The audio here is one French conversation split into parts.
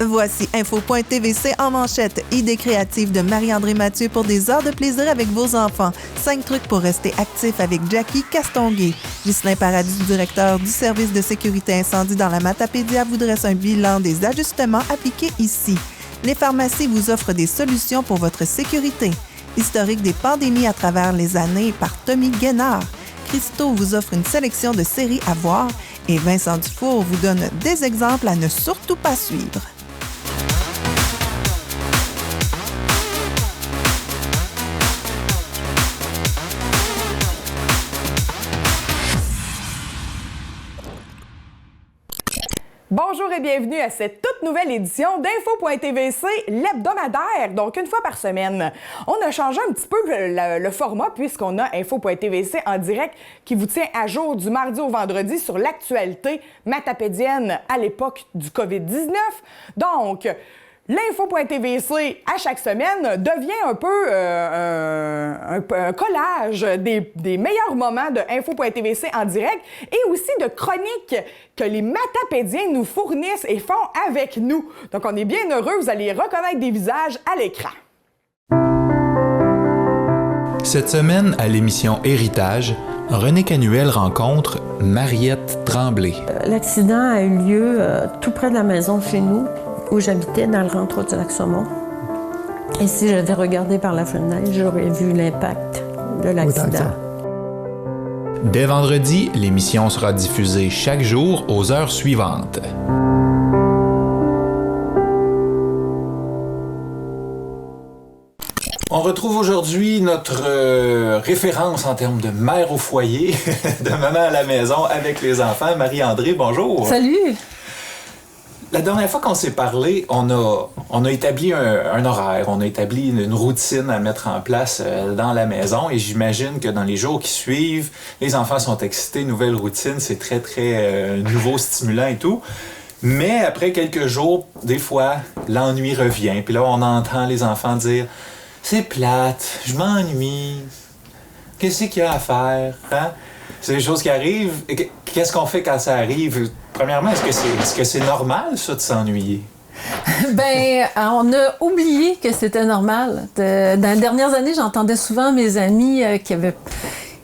Voici Info.tvc en manchette. Idées créatives de Marie-André Mathieu pour des heures de plaisir avec vos enfants. 5 trucs pour rester actif avec Jackie Castonguay. Ghislain Paradis, directeur du service de sécurité incendie dans la Matapédia, vous dresse un bilan des ajustements appliqués ici. Les pharmacies vous offrent des solutions pour votre sécurité. Historique des pandémies à travers les années par Tommy Guénard. Christo vous offre une sélection de séries à voir et Vincent Dufour vous donne des exemples à ne surtout pas suivre. Bonjour et bienvenue à cette toute nouvelle édition d'Info.tvc, l'hebdomadaire, donc une fois par semaine. On a changé un petit peu le format puisqu'on a Info.tvc en direct qui vous tient à jour du mardi au vendredi sur l'actualité matapédienne à l'époque du COVID-19. Donc, l'Info.tvc, à chaque semaine, devient un peu un collage des meilleurs moments de Info.tvc en direct et aussi de chroniques que les matapédiens nous fournissent et font avec nous. Donc, on est bien heureux, vous allez reconnaître des visages à l'écran. Cette semaine, à l'émission Héritage, René Canuel rencontre Mariette Tremblay. L'accident a eu lieu tout près de la maison chez nous, où j'habitais, dans le rentre du Lac-Saumon. Et si j'avais regardé par la fenêtre, j'aurais vu l'impact de l'accident. Dès vendredi, l'émission sera diffusée chaque jour aux heures suivantes. On retrouve aujourd'hui notre référence en termes de mère au foyer, de maman à la maison avec les enfants. Marie-André, bonjour. Salut! La dernière fois qu'on s'est parlé, on a établi un horaire, on a établi une routine à mettre en place dans la maison et j'imagine que dans les jours qui suivent, les enfants sont excités, nouvelle routine, c'est très, très nouveau, stimulant et tout. Mais après quelques jours, des fois, l'ennui revient. Puis là, on entend les enfants dire « C'est plate, je m'ennuie, qu'est-ce qu'il y a à faire? Hein? » C'est des choses qui arrivent. Qu'est-ce qu'on fait quand ça arrive? Premièrement, est-ce que c'est normal, ça, de s'ennuyer? On a oublié que c'était normal. Dans les dernières années, j'entendais souvent mes amis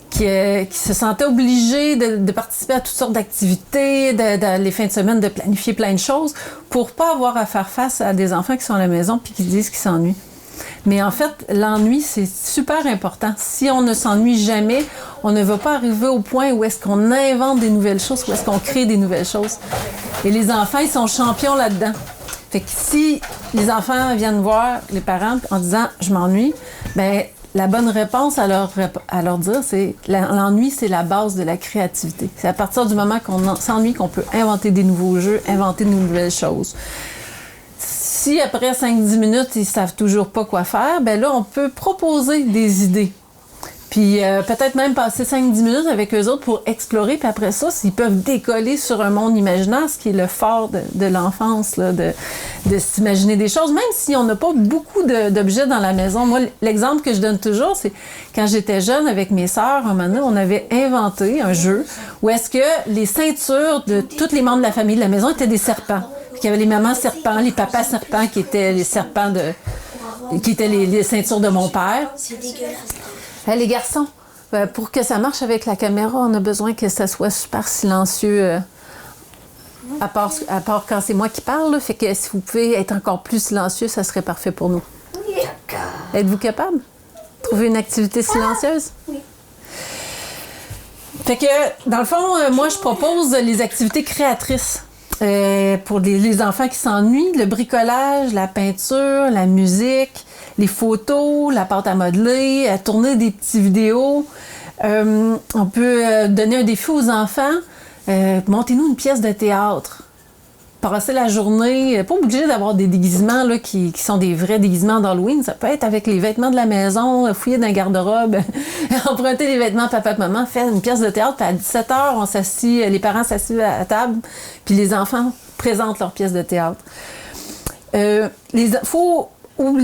qui se sentaient obligés de participer à toutes sortes d'activités, les fins de semaine, de planifier plein de choses pour pas avoir à faire face à des enfants qui sont à la maison puis qui disent qu'ils s'ennuient. Mais en fait, l'ennui, c'est super important. Si on ne s'ennuie jamais, on ne va pas arriver au point où est-ce qu'on invente des nouvelles choses, où est-ce qu'on crée des nouvelles choses. Et les enfants, ils sont champions là-dedans. Fait que si les enfants viennent voir les parents en disant « je m'ennuie », bien, la bonne réponse à leur dire, c'est l'ennui, c'est la base de la créativité. C'est à partir du moment qu'on s'ennuie qu'on peut inventer des nouveaux jeux, inventer de nouvelles choses. Si après 5-10 minutes, ils ne savent toujours pas quoi faire, bien là, on peut proposer des idées. Puis peut-être même passer 5-10 minutes avec eux autres pour explorer. Puis après ça, s'ils peuvent décoller sur un monde imaginaire, ce qui est le fort de l'enfance, là, de s'imaginer des choses, même si on n'a pas beaucoup d'objets dans la maison. Moi, l'exemple que je donne toujours, c'est quand j'étais jeune avec mes sœurs, un moment donné, on avait inventé un jeu où est-ce que les ceintures de tous les membres de la famille de la maison étaient des serpents. Il y avait les mamans serpents, les papas serpents qui étaient les serpents qui étaient les ceintures de mon père. C'est dégueulasse. Les garçons, pour que ça marche avec la caméra, on a besoin que ça soit super silencieux. À part quand c'est moi qui parle, là, fait que si vous pouvez être encore plus silencieux, ça serait parfait pour nous. Oui, d'accord. Êtes-vous capable? Trouver une activité silencieuse? Oui. Fait que, dans le fond, moi, je propose les activités créatrices. Pour les enfants qui s'ennuient, le bricolage, la peinture, la musique, les photos, la pâte à modeler, à tourner des petites vidéos. On peut donner un défi aux enfants. Montez-nous une pièce de théâtre. Passer la journée, pas obligé d'avoir des déguisements là, qui sont des vrais déguisements d'Halloween. Ça peut être avec les vêtements de la maison, fouiller dans le garde-robe, emprunter les vêtements papa-maman, faire une pièce de théâtre. Puis à 17h, on s'assit, les parents s'assient à la table, puis les enfants présentent leur pièce de théâtre. Faut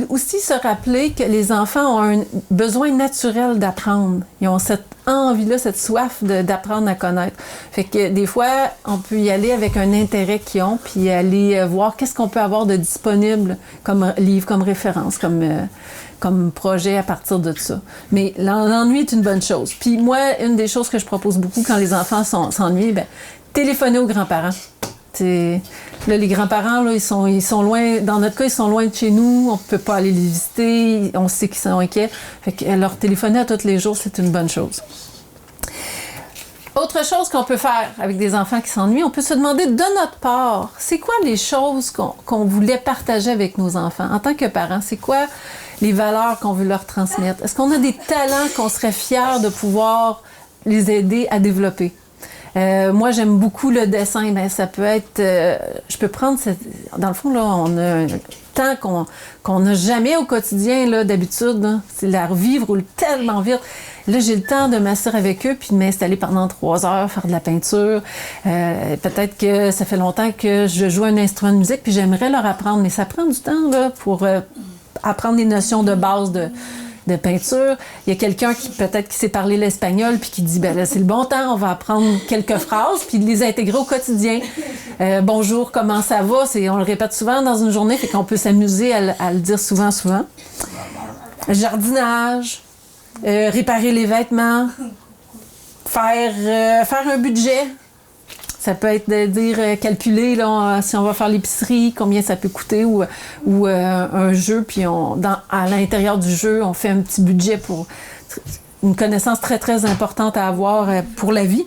aussi se rappeler que les enfants ont un besoin naturel d'apprendre. Ils ont cette envie-là, cette soif d'apprendre à connaître. Fait que des fois, on peut y aller avec un intérêt qu'ils ont, puis aller voir qu'est-ce qu'on peut avoir de disponible comme livre, comme référence, comme projet à partir de ça. Mais l'ennui est une bonne chose. Puis moi, une des choses que je propose beaucoup quand les enfants s'ennuient, téléphoner aux grands-parents. Là, les grands-parents, là, ils sont loin. Dans notre cas, ils sont loin de chez nous. On ne peut pas aller les visiter. On sait qu'ils sont inquiets. Fait que leur téléphoner à tous les jours, c'est une bonne chose. Autre chose qu'on peut faire avec des enfants qui s'ennuient, on peut se demander de notre part, c'est quoi les choses qu'on voulait partager avec nos enfants? En tant que parents, c'est quoi les valeurs qu'on veut leur transmettre? Est-ce qu'on a des talents qu'on serait fiers de pouvoir les aider à développer? Moi, j'aime beaucoup le dessin. Ben, ça peut être... je peux prendre... Dans le fond, là, on a un temps qu'on n'a jamais au quotidien, là, d'habitude. Là. C'est la vie roule tellement vite. Là, j'ai le temps de m'asseoir avec eux puis de m'installer pendant 3 heures, faire de la peinture. Peut-être que ça fait longtemps que je joue un instrument de musique puis j'aimerais leur apprendre. Mais ça prend du temps, là, pour apprendre des notions de base de peinture. Il y a quelqu'un qui sait parler l'espagnol puis qui dit ben là c'est le bon temps, on va apprendre quelques phrases puis les intégrer au quotidien. Bonjour, comment ça va? On le répète souvent dans une journée, fait qu'on peut s'amuser à le dire souvent. Jardinage, réparer les vêtements, faire un budget. Ça peut être de dire, calculer là, si on va faire l'épicerie, combien ça peut coûter, ou un jeu, puis à l'intérieur du jeu, on fait un petit budget pour une connaissance très, très importante à avoir pour la vie.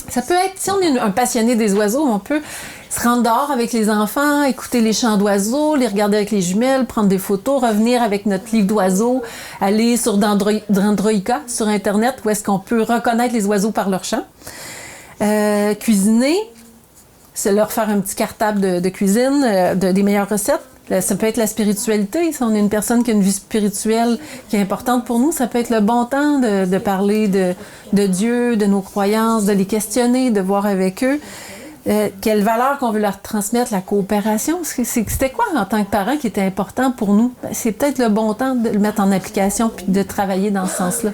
Ça peut être, si on est un passionné des oiseaux, on peut se rendre dehors avec les enfants, écouter les chants d'oiseaux, les regarder avec les jumelles, prendre des photos, revenir avec notre livre d'oiseaux, aller sur Dendroica, sur Internet, où est-ce qu'on peut reconnaître les oiseaux par leur chant. Cuisiner, c'est leur faire un petit cartable de cuisine, des meilleures recettes. Ça peut être la spiritualité. Si on est une personne qui a une vie spirituelle qui est importante pour nous, ça peut être le bon temps de parler de Dieu, de nos croyances, de les questionner, de voir avec eux quelles valeurs qu'on veut leur transmettre, la coopération. C'était quoi en tant que parent qui était important pour nous? C'est peut-être le bon temps de le mettre en application puis de travailler dans ce sens-là.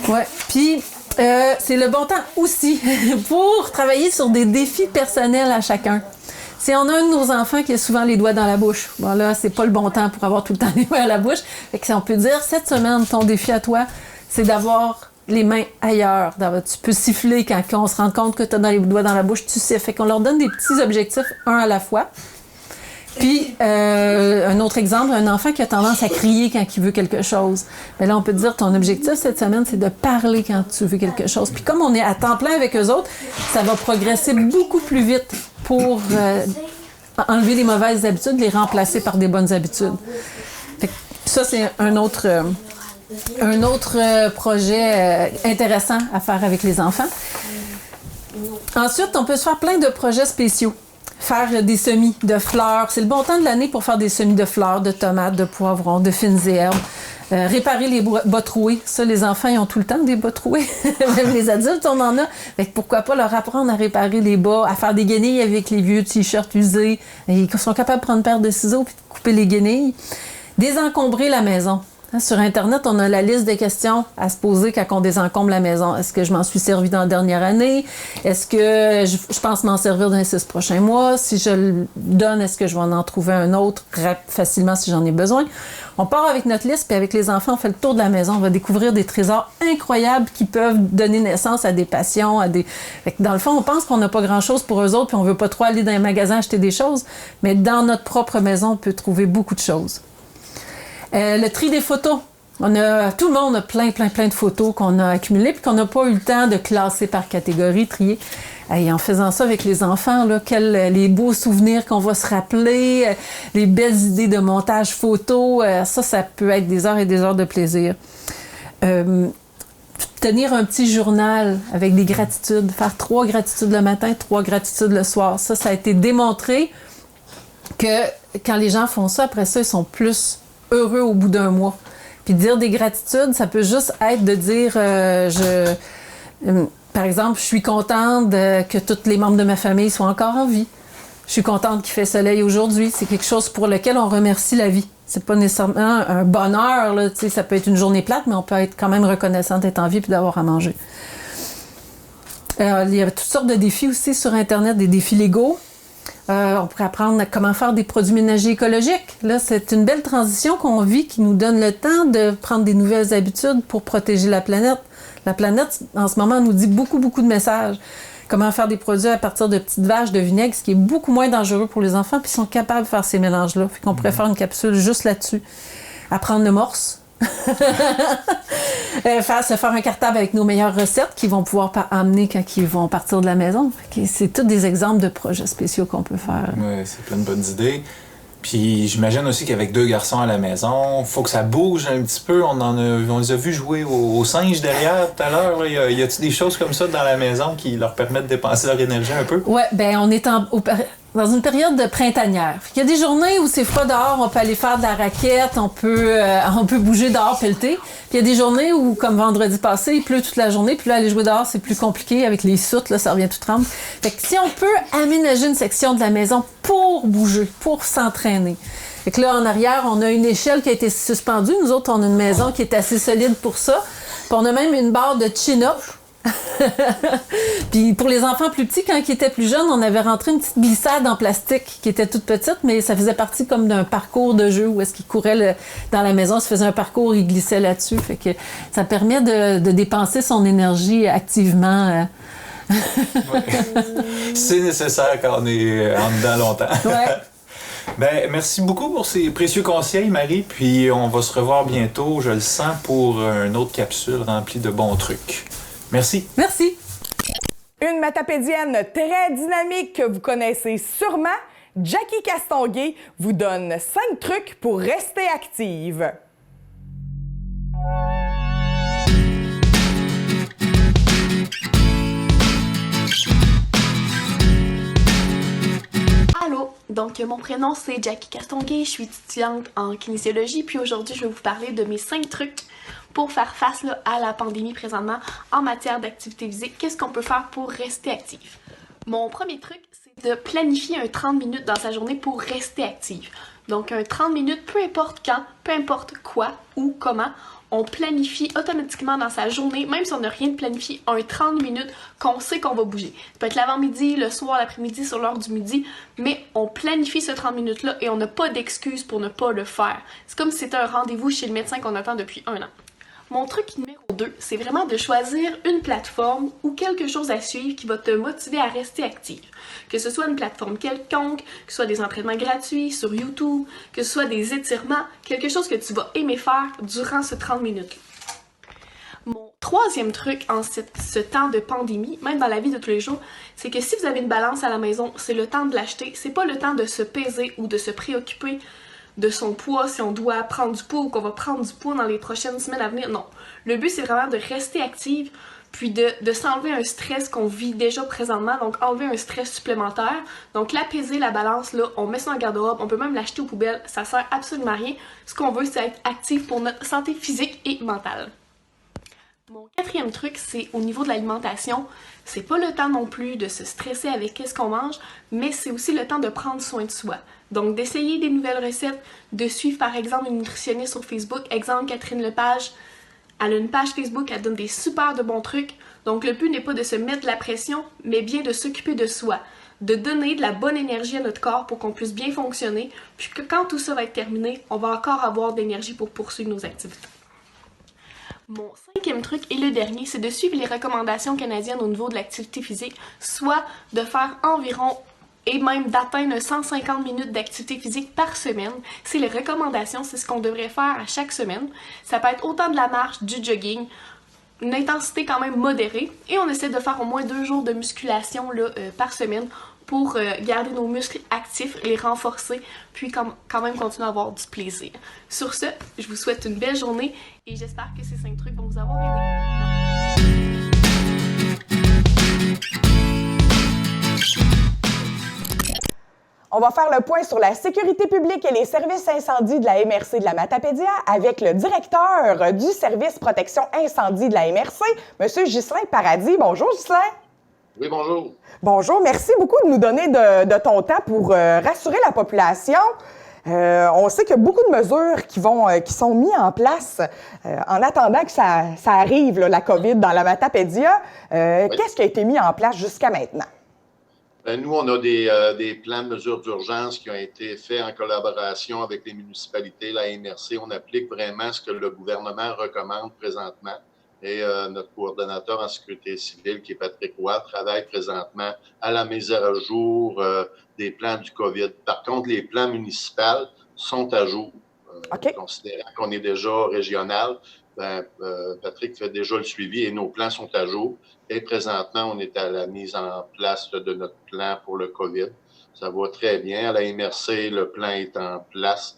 Ouais. Puis c'est le bon temps aussi pour travailler sur des défis personnels à chacun. Si on a un de nos enfants qui a souvent les doigts dans la bouche, bon là, c'est pas le bon temps pour avoir tout le temps les doigts à la bouche. Fait que si on peut dire, cette semaine, ton défi à toi, c'est d'avoir les mains ailleurs. Tu peux siffler quand on se rend compte que tu as les doigts dans la bouche, tu siffles. Fait qu'on leur donne des petits objectifs, un à la fois. Puis, un autre exemple, un enfant qui a tendance à crier quand il veut quelque chose. Bien là, on peut dire, ton objectif cette semaine, c'est de parler quand tu veux quelque chose. Puis comme on est à temps plein avec eux autres, ça va progresser beaucoup plus vite pour enlever les mauvaises habitudes, les remplacer par des bonnes habitudes. Fait que ça, c'est un autre projet intéressant à faire avec les enfants. Ensuite, on peut se faire plein de projets spéciaux. Faire des semis de fleurs. C'est le bon temps de l'année pour faire des semis de fleurs, de tomates, de poivrons, de fines herbes. Réparer les bas troués. Ça, les enfants, ils ont tout le temps des bas troués. Même les adultes, on en a. Fait que pourquoi pas leur apprendre à réparer les bas, à faire des guenilles avec les vieux t-shirts usés. Ils sont capables de prendre une paire de ciseaux puis de couper les guenilles. Désencombrer la maison. Sur Internet, on a la liste de questions à se poser quand on désencombre la maison. Est-ce que je m'en suis servi dans la dernière année? Est-ce que je pense m'en servir dans les 6 prochains mois? Si je le donne, est-ce que je vais en trouver un autre facilement si j'en ai besoin? On part avec notre liste, puis avec les enfants, on fait le tour de la maison. On va découvrir des trésors incroyables qui peuvent donner naissance à des passions, Fait que dans le fond, on pense qu'on n'a pas grand-chose pour eux autres, puis on veut pas trop aller dans les magasins acheter des choses. Mais dans notre propre maison, on peut trouver beaucoup de choses. Le tri des photos. Tout le monde a plein de photos qu'on a accumulées puis qu'on n'a pas eu le temps de classer par catégorie, trier. Et en faisant ça avec les enfants, là, les beaux souvenirs qu'on va se rappeler, les belles idées de montage photo, ça peut être des heures et des heures de plaisir. Tenir un petit journal avec des gratitudes, faire 3 gratitudes le matin, 3 gratitudes le soir. Ça a été démontré que quand les gens font ça, après ça, ils sont plus heureux au bout d'un mois. Puis dire des gratitudes, ça peut juste être de dire par exemple, je suis contente que tous les membres de ma famille soient encore en vie. Je suis contente qu'il fait soleil aujourd'hui. C'est quelque chose pour lequel on remercie la vie. C'est pas nécessairement un bonheur, là. Tu sais, ça peut être une journée plate, mais on peut être quand même reconnaissant d'être en vie et d'avoir à manger. Il y a toutes sortes de défis aussi sur Internet, des défis légaux. On pourrait apprendre comment faire des produits ménagers écologiques. Là, c'est une belle transition qu'on vit qui nous donne le temps de prendre des nouvelles habitudes pour protéger la planète. La planète, en ce moment, nous dit beaucoup de messages. Comment faire des produits à partir de petites vaches de vinaigre, ce qui est beaucoup moins dangereux pour les enfants, puis ils sont capables de faire ces mélanges-là. Fait qu'on pourrait faire une capsule juste là-dessus. Apprendre le morse. Se faire un cartable avec nos meilleures recettes qu'ils vont pouvoir amener quand ils vont partir de la maison. C'est tous des exemples de projets spéciaux qu'on peut faire. Oui, c'est plein de bonnes idées. Puis j'imagine aussi qu'avec 2 garçons à la maison, il faut que ça bouge un petit peu. On les a vus jouer aux singes derrière tout à l'heure. Là. Y a-t-il des choses comme ça dans la maison qui leur permettent de dépenser leur énergie un peu? Oui, bien, on est dans une période de printanière. Il y a des journées où c'est froid dehors, on peut aller faire de la raquette, on peut bouger dehors, pelleter. Puis il y a des journées où, comme vendredi passé, il pleut toute la journée, puis là, aller jouer dehors, c'est plus compliqué avec les soutes, là, ça revient tout tremble. Fait que si on peut aménager une section de la maison pour bouger, pour s'entraîner. Fait que là, en arrière, on a une échelle qui a été suspendue. Nous autres, on a une maison qui est assez solide pour ça. Puis on a même une barre de chin-up. Puis pour les enfants plus petits, quand ils étaient plus jeunes, on avait rentré une petite glissade en plastique qui était toute petite, mais ça faisait partie comme d'un parcours de jeu où est-ce qu'ils couraient dans la maison, se faisait un parcours, ils glissaient là-dessus. Fait que ça permet de dépenser son énergie activement. Ouais. C'est nécessaire quand on est en dedans longtemps. Ouais. Ben, merci beaucoup pour ces précieux conseils, Marie. Puis on va se revoir bientôt, je le sens, pour une autre capsule remplie de bons trucs. Merci. Merci. Une matapédienne très dynamique que vous connaissez sûrement, Jackie Castonguay, vous donne 5 trucs pour rester active. Allô, donc mon prénom c'est Jackie Castonguay, je suis étudiante en kinésiologie, puis aujourd'hui je vais vous parler de mes 5 trucs pour faire face à la pandémie présentement en matière d'activité physique. Qu'est-ce qu'on peut faire pour rester actif? Mon premier truc, c'est de planifier un 30 minutes dans sa journée pour rester active. Donc un 30 minutes, peu importe quand, peu importe quoi ou comment, on planifie automatiquement dans sa journée, même si on n'a rien de planifié, un 30 minutes qu'on sait qu'on va bouger. Ça peut être l'avant-midi, le soir, l'après-midi, sur l'heure du midi, mais on planifie ce 30 minutes-là et on n'a pas d'excuse pour ne pas le faire. C'est comme si c'était un rendez-vous chez le médecin qu'on attend depuis 1 an. Mon truc numéro 2, c'est vraiment de choisir une plateforme ou quelque chose à suivre qui va te motiver à rester active. Que ce soit une plateforme quelconque, que ce soit des entraînements gratuits sur YouTube, que ce soit des étirements, quelque chose que tu vas aimer faire durant ce 30 minutes. Mon troisième truc en ce temps de pandémie, même dans la vie de tous les jours, c'est que si vous avez une balance à la maison, c'est le temps de l'acheter. C'est pas le temps de se peser ou de se préoccuper de son poids, si on doit prendre du poids ou qu'on va prendre du poids dans les prochaines semaines à venir. Non. Le but, c'est vraiment de rester active, puis de s'enlever un stress qu'on vit déjà présentement, donc enlever un stress supplémentaire. Donc l'apaiser, la balance, là, on met ça en garde-robe, on peut même l'acheter aux poubelles, ça sert absolument à rien. Ce qu'on veut, c'est être actif pour notre santé physique et mentale. Mon quatrième truc, c'est au niveau de l'alimentation. C'est pas le temps non plus de se stresser avec qu'est-ce qu'on mange, mais c'est aussi le temps de prendre soin de soi. Donc d'essayer des nouvelles recettes, de suivre par exemple une nutritionniste sur Facebook, exemple Catherine Lepage. Elle a une page Facebook, elle donne des super de bons trucs. Donc le but n'est pas de se mettre de la pression, mais bien de s'occuper de soi, de donner de la bonne énergie à notre corps pour qu'on puisse bien fonctionner, puis que quand tout ça va être terminé, on va encore avoir de l'énergie pour poursuivre nos activités. Mon cinquième truc et le dernier, c'est de suivre les recommandations canadiennes au niveau de l'activité physique, soit de faire environ et même d'atteindre 150 minutes d'activité physique par semaine. C'est les recommandations, c'est ce qu'on devrait faire à chaque semaine. Ça peut être autant de la marche, du jogging, une intensité quand même modérée, et on essaie de faire au moins 2 jours de musculation par semaine pour garder nos muscles actifs, les renforcer, puis quand même continuer à avoir du plaisir. Sur ce, je vous souhaite une belle journée et j'espère que ces 5 trucs vont vous avoir aidé. On va faire le point sur la sécurité publique et les services incendie de la MRC de la Matapédia avec le directeur du service protection incendie de la MRC, M. Ghislain Paradis. Bonjour, Ghislain. Oui, bonjour. Bonjour, merci beaucoup de nous donner de ton temps pour rassurer la population. On sait qu'il y a beaucoup de mesures qui sont mises en place en attendant que ça arrive, là, la COVID, dans la Matapédia. Oui. Qu'est-ce qui a été mis en place jusqu'à maintenant? Nous, on a des plans de mesures d'urgence qui ont été faits en collaboration avec les municipalités, la MRC. On applique vraiment ce que le gouvernement recommande présentement. Et notre coordonnateur en sécurité civile, qui est Patrick Roy, travaille présentement à la mise à jour des plans du COVID. Par contre, les plans municipaux sont à jour. OK. Considérant qu'on est déjà régional, Patrick fait déjà le suivi et nos plans sont à jour. Et présentement, on est à la mise en place de notre plan pour le COVID. Ça va très bien. À la MRC, le plan est en place.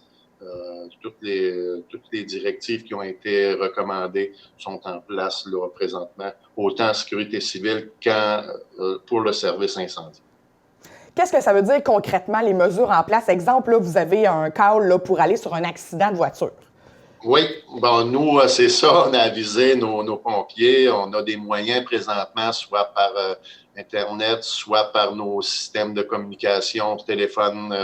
Toutes les directives qui ont été recommandées sont en place là, présentement, autant en sécurité civile qu'en pour le service incendie. Qu'est-ce que ça veut dire concrètement, les mesures en place? Exemple, là, vous avez un call là, pour aller sur un accident de voiture. Oui, bon, nous, c'est ça, on a avisé nos pompiers. On a des moyens présentement, soit par Internet, soit par nos systèmes de communication, téléphone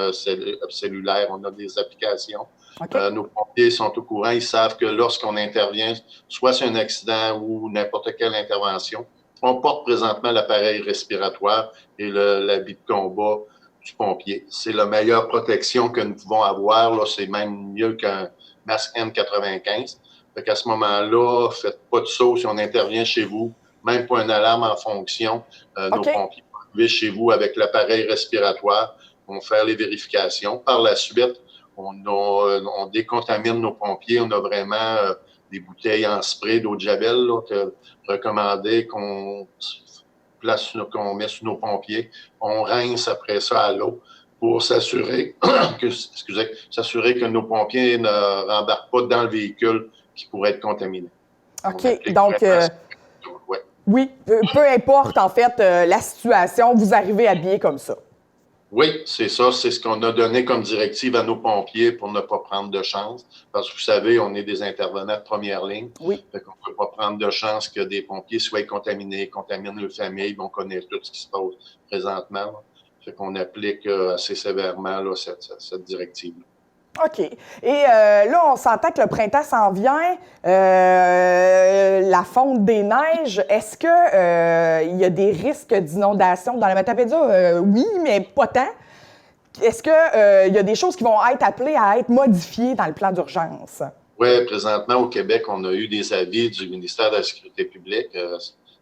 cellulaire, on a des applications. Okay. Nos pompiers sont au courant, ils savent que lorsqu'on intervient, soit c'est un accident ou n'importe quelle intervention, on porte présentement l'appareil respiratoire et l'habit de combat du pompier. C'est la meilleure protection que nous pouvons avoir, là, c'est même mieux qu'un masque N95. Fait qu'à ce moment-là, faites pas de saut si on intervient chez vous, même pas une alarme en fonction. Nos pompiers vont arriver chez vous avec l'appareil respiratoire, vont faire les vérifications. Par la suite, on décontamine nos pompiers. On a vraiment des bouteilles en spray d'eau de javel là, recommandé qu'on met sur nos pompiers. On rince après ça à l'eau pour s'assurer que nos pompiers ne rembarquent pas dans le véhicule qui pourrait être contaminé. OK. Donc, oui, peu importe, en fait, la situation, vous arrivez habillé comme ça. Oui, c'est ça. C'est ce qu'on a donné comme directive à nos pompiers pour ne pas prendre de chance. Parce que vous savez, on est des intervenants de première ligne. Oui. Fait qu'on ne peut pas prendre de chance que des pompiers soient contaminés, contaminent leur famille. On connaît tout ce qui se passe présentement. Là. Fait qu'on applique assez sévèrement là, cette directive. OK. Et là, on s'entend que le printemps s'en vient, la fonte des neiges. Est-ce que il y a des risques d'inondation dans la Matapédia? Oui, mais pas tant. Est-ce que il y a des choses qui vont être appelées à être modifiées dans le plan d'urgence? Oui, présentement, au Québec, on a eu des avis du ministère de la Sécurité publique,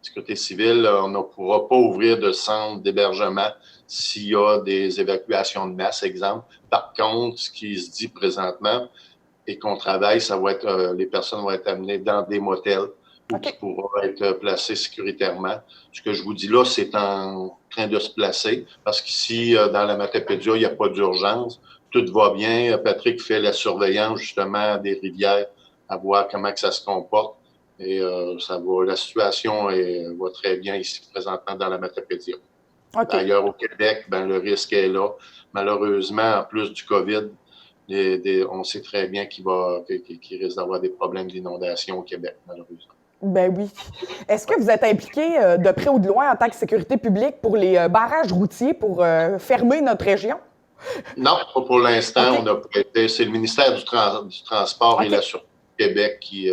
Sécurité civile. On ne pourra pas ouvrir de centre d'hébergement s'il y a des évacuations de masse, exemple. Par contre, ce qui se dit présentement et qu'on travaille, ça va être les personnes vont être amenées dans des motels où qui pourront être placées sécuritairement. Ce que je vous dis là, c'est en train de se placer parce qu'ici, dans la Matapédia, il n'y a pas d'urgence. Tout va bien. Patrick fait la surveillance justement des rivières à voir comment que ça se comporte. Et la situation va très bien ici présentement dans la Matapédia. Okay. D'ailleurs, au Québec, le risque est là. Malheureusement, en plus du COVID, on sait très bien qu'il risque d'avoir des problèmes d'inondation au Québec, malheureusement. Ben oui. Est-ce que vous êtes impliqué de près ou de loin en tant que sécurité publique pour les barrages routiers pour fermer notre région? Non, pas pour l'instant. Okay. C'est le ministère du Transport et la Sûreté du Québec qui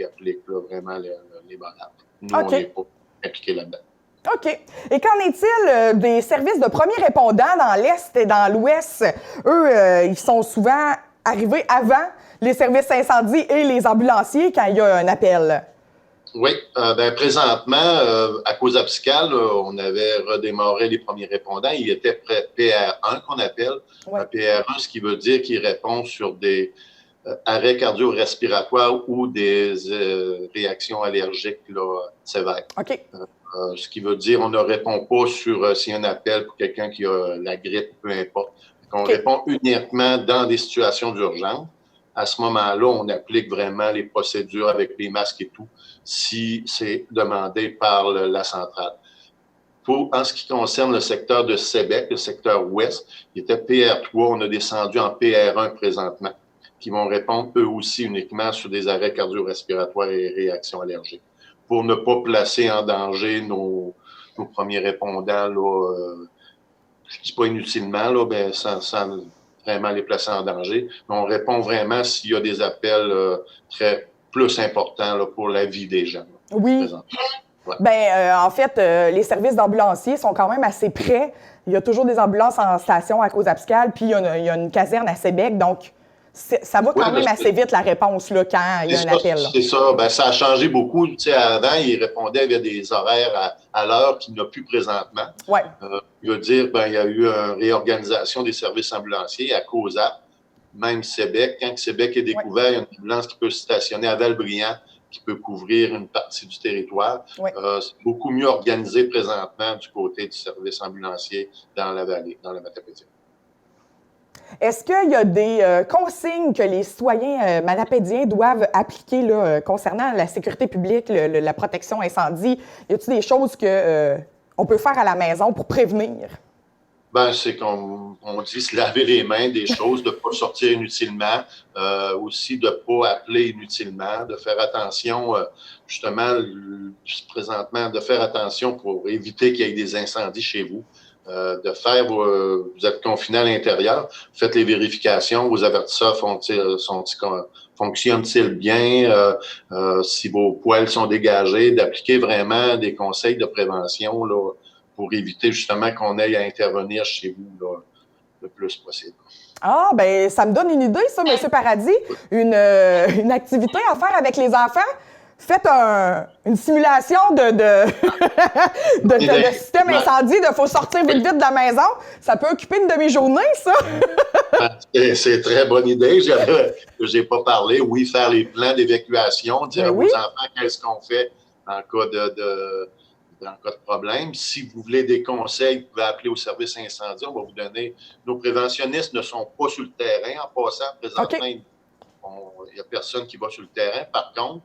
applique là, vraiment les barrages. Nous, on n'est pas impliqués là-dedans. OK. Et qu'en est-il des services de premiers répondants dans l'Est et dans l'Ouest? Eux, ils sont souvent arrivés avant les services incendie et les ambulanciers quand il y a un appel. Oui. Présentement, à cause abscale, on avait redémarré les premiers répondants. Il était PR1 qu'on appelle. Ouais. PR1, ce qui veut dire qu'il répond sur des arrêts cardio-respiratoires ou des réactions allergiques là, sévères. OK. Ce qui veut dire on ne répond pas sur s'il y a un appel pour quelqu'un qui a la grippe, peu importe. On répond uniquement dans des situations d'urgence. À ce moment-là, on applique vraiment les procédures avec les masques et tout, si c'est demandé par la centrale. En ce qui concerne le secteur de Sébec, le secteur ouest, il était PR3, on a descendu en PR1 présentement, qui vont répondre eux aussi uniquement sur des arrêts cardio-respiratoires et réactions allergiques, pour ne pas placer en danger nos nos premiers répondants, là, je dis pas inutilement, là, ben, sans vraiment les placer en danger. Mais on répond vraiment s'il y a des appels plus importants là, pour la vie des gens. Là, oui. Ouais. Ben, en fait, les services d'ambulanciers sont quand même assez près. Il y a toujours des ambulances en station à Cause-Abscal, puis il y a une caserne à Sébec, donc ça va quand même assez vite la réponse là, quand il y a un appel. C'est ça. Ben, ça a changé beaucoup. Tu sais, avant, ils répondaient avec des horaires à l'heure qu'il n'y a plus présentement. Ouais. Je veux dire, ben, il y a eu une réorganisation des services ambulanciers à Causa, même Sébec. Quand Sébec est découvert, il y a une ambulance qui peut se stationner à Valbriand, qui peut couvrir une partie du territoire. Ouais. C'est beaucoup mieux organisé présentement du côté du service ambulancier dans la vallée, dans la Matapédia. Est-ce qu'il y a des consignes que les citoyens malapédiens doivent appliquer là, concernant la sécurité publique, la protection incendie? Y a-t-il des choses qu'on peut faire à la maison pour prévenir? Ben, c'est comme on dit, se laver les mains, des choses, de ne pas sortir inutilement, aussi de ne pas appeler inutilement, de faire attention, justement, présentement, de faire attention pour éviter qu'il y ait des incendies chez vous. De faire, vous êtes confiné à l'intérieur, faites les vérifications, vos avertisseurs fonctionnent-ils bien, si vos poêles sont dégagés, d'appliquer vraiment des conseils de prévention là, pour éviter justement qu'on aille à intervenir chez vous là, le plus possible. Ah, ben ça me donne une idée, ça, M. Paradis, une activité à faire avec les enfants. Faites une simulation de système incendie, de faut sortir vite de la maison. Ça peut occuper une demi-journée, ça. C'est une très bonne idée. J'ai pas parlé. Oui, faire les plans d'évacuation, dire à vos enfants qu'est-ce qu'on fait en cas de problème. Si vous voulez des conseils, vous pouvez appeler au service incendie. On va vous donner. Nos préventionnistes ne sont pas sur le terrain en passant. Présentement, il n'y a personne qui va sur le terrain. Par contre,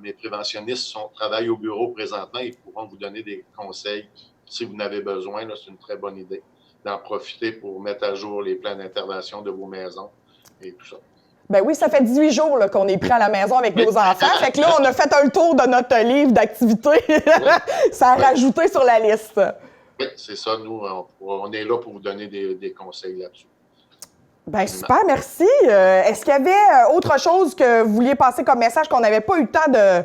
mes préventionnistes travaillent au bureau présentement. Ils pourront vous donner des conseils si vous en avez besoin. C'est une très bonne idée d'en profiter pour mettre à jour les plans d'intervention de vos maisons et tout ça. Ben oui, ça fait 18 jours là, qu'on est pris à la maison avec nos enfants. Fait que là, on a fait un tour de notre livre d'activités. Ça a rajouté sur la liste. Oui, c'est ça. Nous, on est là pour vous donner des conseils là-dessus. Ben super, merci. Est-ce qu'il y avait autre chose que vous vouliez passer comme message qu'on n'avait pas eu le temps de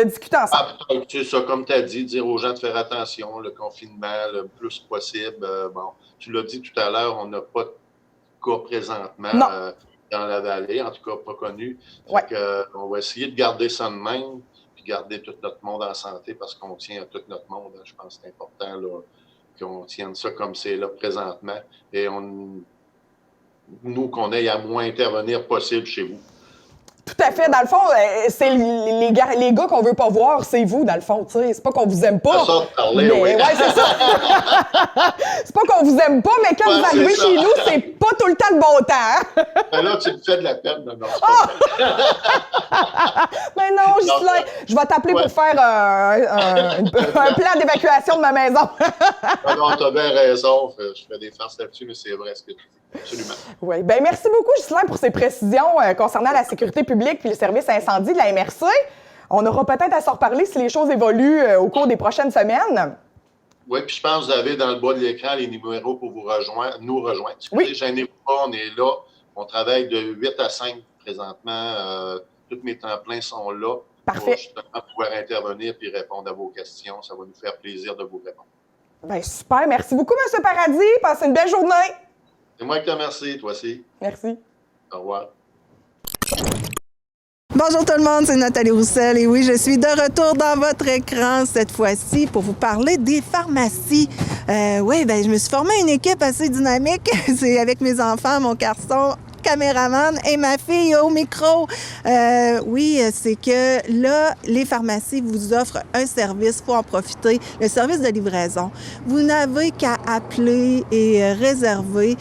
discuter ensemble? C'est ça, comme tu as dit, dire aux gens de faire attention, le confinement le plus possible. Bon, tu l'as dit tout à l'heure, on n'a pas de cas présentement dans la vallée, en tout cas pas connu. Ouais. On va essayer de garder ça de même, puis garder tout notre monde en santé parce qu'on tient à tout notre monde. Je pense que c'est important là, qu'on tienne ça comme c'est là présentement. Et nous, qu'on ait à moins intervenir possible chez vous. Tout à fait. Dans le fond, c'est les gars qu'on veut pas voir, c'est vous, dans le fond. T'sais. C'est pas qu'on vous aime pas. C'est ça de parler, mais, oui. Ouais, c'est ça. C'est pas qu'on vous aime pas, mais quand vous arrivez chez nous, c'est pas tout le temps le bon temps. Ben là, tu me fais de la peine. Non, mais non, Ghislain, je vais t'appeler pour faire un plan d'évacuation de ma maison. Non, tu as bien raison. Je fais des farces là-dessus, mais c'est vrai ce que tu dis. Absolument. Oui. Ben merci beaucoup, Ghislain, pour ces précisions concernant la sécurité publique puis le service incendie de la MRC. On aura peut-être à se reparler si les choses évoluent au cours des prochaines semaines. Oui, puis je pense que vous avez dans le bas de l'écran les numéros pour nous rejoindre. Oui. Gênez-vous pas, on est là. On travaille de 8 à 5 présentement. Tous mes temps pleins sont là. Parfait. Pour justement pouvoir intervenir puis répondre à vos questions. Ça va nous faire plaisir de vous répondre. Ben super. Merci beaucoup, M. Paradis. Passez une belle journée. C'est moi qui te remercie, toi aussi. Merci. Au revoir. Bonjour tout le monde, c'est Nathalie Roussel et oui, je suis de retour dans votre écran cette fois-ci pour vous parler des pharmacies. Oui, ben je me suis formé une équipe assez dynamique. C'est avec mes enfants, mon garçon, caméraman et ma fille au micro. Oui, c'est que là, les pharmacies vous offrent un service, il faut en profiter, le service de livraison. Vous n'avez qu'à appeler et réserver.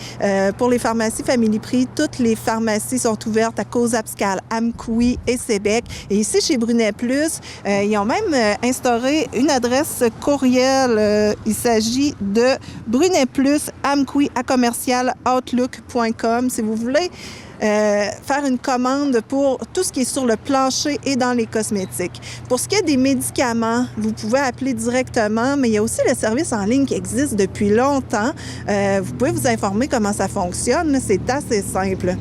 Pour les pharmacies Family Prix, toutes les pharmacies sont ouvertes à Cause-Abscal, Amkoui et Sébec. Et ici, chez Brunet Plus, ils ont même instauré une adresse courriel. Il s'agit de brunetplus@outlook.com si vous voulez faire une commande pour tout ce qui est sur le plancher et dans les cosmétiques. Pour ce qui est des médicaments, vous pouvez appeler directement, mais il y a aussi le service en ligne qui existe depuis longtemps. Vous pouvez vous informer comment ça fonctionne. C'est assez simple.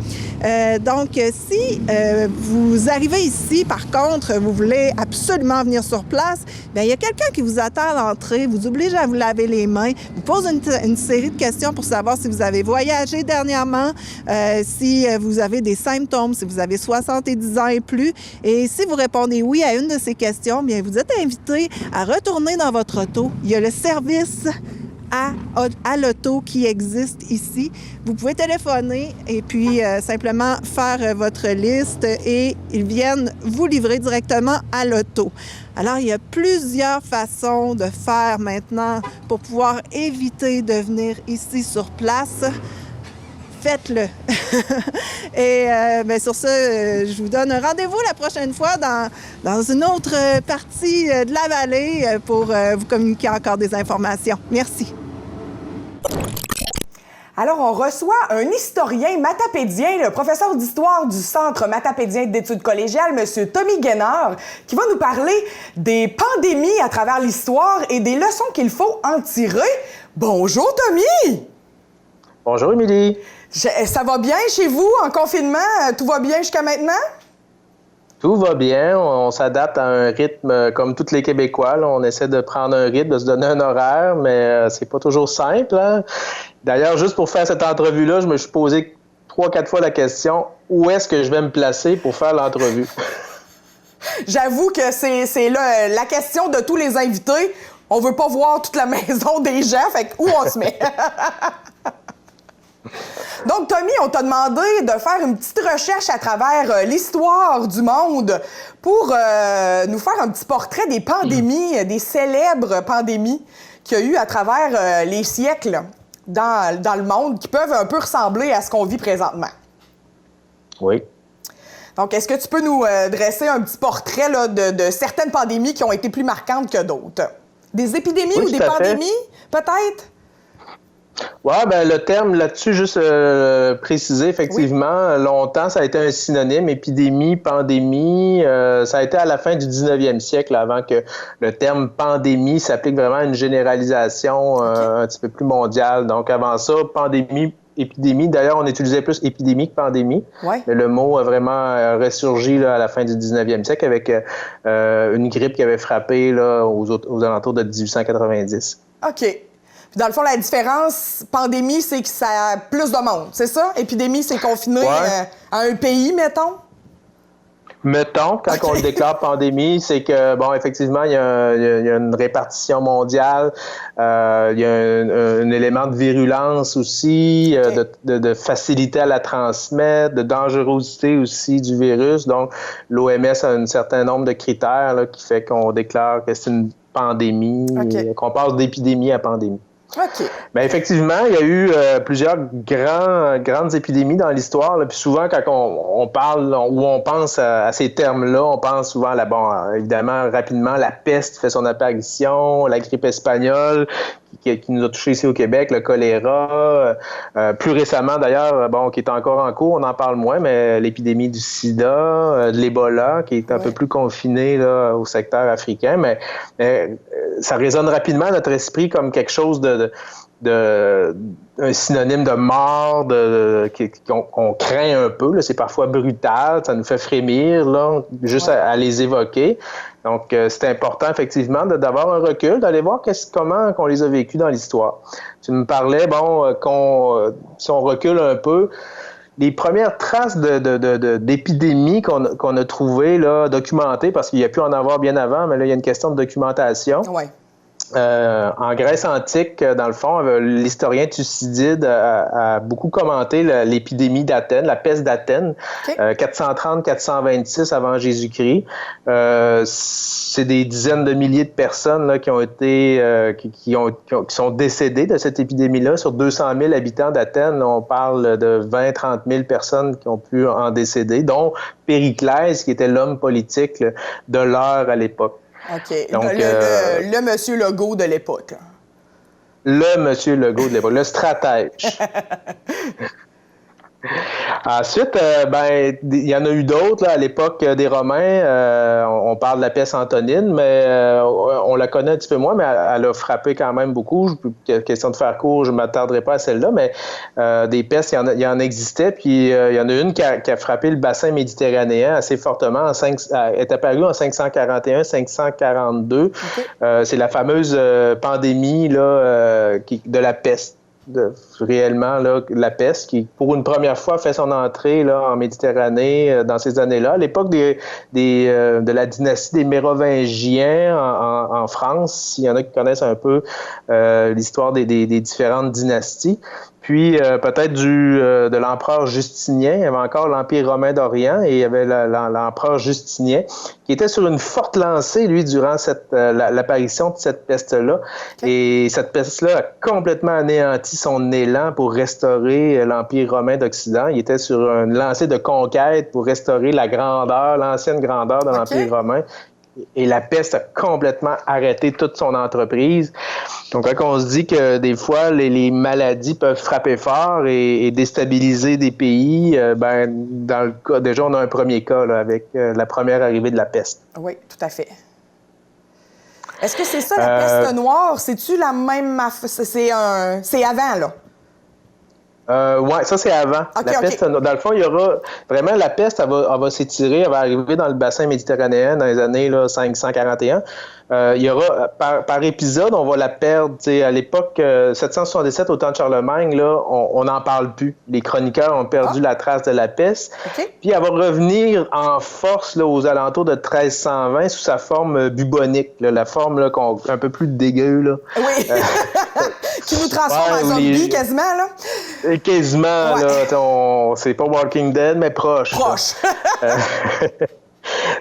Donc, si vous arrivez ici, par contre, vous voulez absolument venir sur place, bien, il y a quelqu'un qui vous attend à l'entrée, vous oblige à vous laver les mains, vous pose une série de questions pour savoir si vous avez voyagé dernièrement, si vous avez des symptômes, si vous avez 70 ans et plus. Et si vous répondez oui à une de ces questions, bien, vous êtes invité à retourner dans votre auto. Il y a le service à l'auto qui existe ici. Vous pouvez téléphoner et puis simplement faire votre liste et ils viennent vous livrer directement à l'auto. Alors, il y a plusieurs façons de faire maintenant pour pouvoir éviter de venir ici sur place. Faites-le. Et bien, sur ce, je vous donne rendez-vous la prochaine fois dans une autre partie de la vallée pour vous communiquer encore des informations. Merci. Alors, on reçoit un historien matapédien, le professeur d'histoire du Centre matapédien d'études collégiales, M. Tommy Guénard, qui va nous parler des pandémies à travers l'histoire et des leçons qu'il faut en tirer. Bonjour, Tommy! Bonjour, Émilie. Ça va bien chez vous, en confinement? Tout va bien jusqu'à maintenant? Tout va bien. On s'adapte à un rythme comme tous les Québécois. Là. On essaie de prendre un rythme, de se donner un horaire, mais c'est pas toujours simple. Hein? D'ailleurs, juste pour faire cette entrevue-là, je me suis posé 3-4 fois la question, où est-ce que je vais me placer pour faire l'entrevue? J'avoue que c'est là la question de tous les invités. On veut pas voir toute la maison des gens, fait où on se met? Donc, Tommy, on t'a demandé de faire une petite recherche à travers l'histoire du monde pour nous faire un petit portrait des pandémies, des célèbres pandémies qu'il y a eu à travers les siècles dans le monde, qui peuvent un peu ressembler à ce qu'on vit présentement. Oui. Donc, est-ce que tu peux nous dresser un petit portrait là, de certaines pandémies qui ont été plus marquantes que d'autres? Des épidémies ou des pandémies, peut-être? Oui, ben le terme là-dessus, juste préciser, effectivement, longtemps, ça a été un synonyme, épidémie, pandémie. Ça a été à la fin du 19e siècle, avant que le terme pandémie s'applique vraiment à une généralisation un petit peu plus mondiale. Donc, avant ça, pandémie, épidémie. D'ailleurs, on utilisait plus épidémie que pandémie. Ouais. Mais le mot a vraiment ressurgi là, à la fin du 19e siècle avec une grippe qui avait frappé là, aux alentours de 1890. OK. Dans le fond, la différence, pandémie, c'est que ça a plus de monde, c'est ça? Épidémie, c'est confiné à un pays, mettons? Mettons, quand on le déclare pandémie, c'est que, bon, effectivement, il y a une répartition mondiale, il y a un élément de virulence aussi, de facilité à la transmettre, de dangerosité aussi du virus. Donc, l'OMS a un certain nombre de critères là, qui fait qu'on déclare que c'est une pandémie, qu'on passe d'épidémie à pandémie. OK. Bien, effectivement, il y a eu plusieurs grandes épidémies dans l'histoire. Là. Puis souvent, quand on parle ou on pense à ces termes-là, on pense souvent à évidemment, rapidement, la peste fait son apparition, la grippe espagnole qui nous a touchés ici au Québec, le choléra. Plus récemment, d'ailleurs, qui est encore en cours, on en parle moins, mais l'épidémie du sida, de l'Ebola, qui est un peu plus confinée là, au secteur africain. Mais ça résonne rapidement à notre esprit comme quelque chose un synonyme de mort, qu'on craint un peu. Là. C'est parfois brutal, ça nous fait frémir, là, juste à les évoquer. Donc, c'est important, effectivement, d'avoir un recul, d'aller voir comment on les a vécus dans l'histoire. Tu me parlais, si on recule un peu, les premières traces d'épidémies qu'on a trouvées, là, documentées, parce qu'il y a pu en avoir bien avant, mais là, il y a une question de documentation. Ouais. En Grèce antique, dans le fond, l'historien Thucydide a beaucoup commenté l'épidémie d'Athènes, la peste d'Athènes, 430-426 avant Jésus-Christ. C'est des dizaines de milliers de personnes là, qui ont été, qui sont décédées de cette épidémie-là. Sur 200 000 habitants d'Athènes, on parle de 20-30 000 personnes qui ont pu en décéder, dont Périclès, qui était l'homme politique là, de l'heure à l'époque. OK. Donc, le monsieur Legault de l'époque. Le monsieur Legault de l'époque, le stratège. Ensuite, il y en a eu d'autres là, à l'époque des Romains. On parle de la peste antonine, mais on la connaît un petit peu moins, mais elle a frappé quand même beaucoup. Question de faire court, je ne m'attarderai pas à celle-là, mais des pestes, il y en existait. Puis il y en a une qui a frappé le bassin méditerranéen assez fortement. Elle est apparue en 541-542. Okay. C'est la fameuse pandémie là, de la peste. Réellement là, la peste qui, pour une première fois, fait son entrée là, en Méditerranée dans ces années-là. À l'époque de la dynastie des Mérovingiens en France, s'il y en a qui connaissent un peu l'histoire des différentes dynasties. Puis peut-être de l'empereur Justinien. Il y avait encore l'Empire romain d'Orient et il y avait l'empereur Justinien qui était sur une forte lancée, lui, durant l'apparition de cette peste-là. Okay. Et cette peste-là a complètement anéanti son élan pour restaurer l'Empire romain d'Occident. Il était sur une lancée de conquête pour restaurer l'ancienne grandeur de l'Empire romain. Et la peste a complètement arrêté toute son entreprise. Donc, quand on se dit que des fois, les maladies peuvent frapper fort et déstabiliser des pays, dans le cas, déjà, on a un premier cas là, avec la première arrivée de la peste. Oui, tout à fait. Est-ce que c'est ça, la peste noire? C'est-tu la même... C'est avant, là? Oui, ça, c'est avant. Okay, la peste, dans le fond, il y aura vraiment la peste, elle va s'étirer, elle va arriver dans le bassin méditerranéen dans les années là, 541. Il y aura, par épisode, on va la perdre. À l'époque, 777, au temps de Charlemagne, là, on n'en parle plus. Les chroniqueurs ont perdu la trace de la peste. Okay. Puis elle va revenir en force là, aux alentours de 1320 sous sa forme bubonique, là, la forme là, un peu plus dégueu. Là. Oui, qui nous transforme en zombie quasiment. Là. Quasiment, ouais. Là, c'est pas Walking Dead, mais proche. Proche.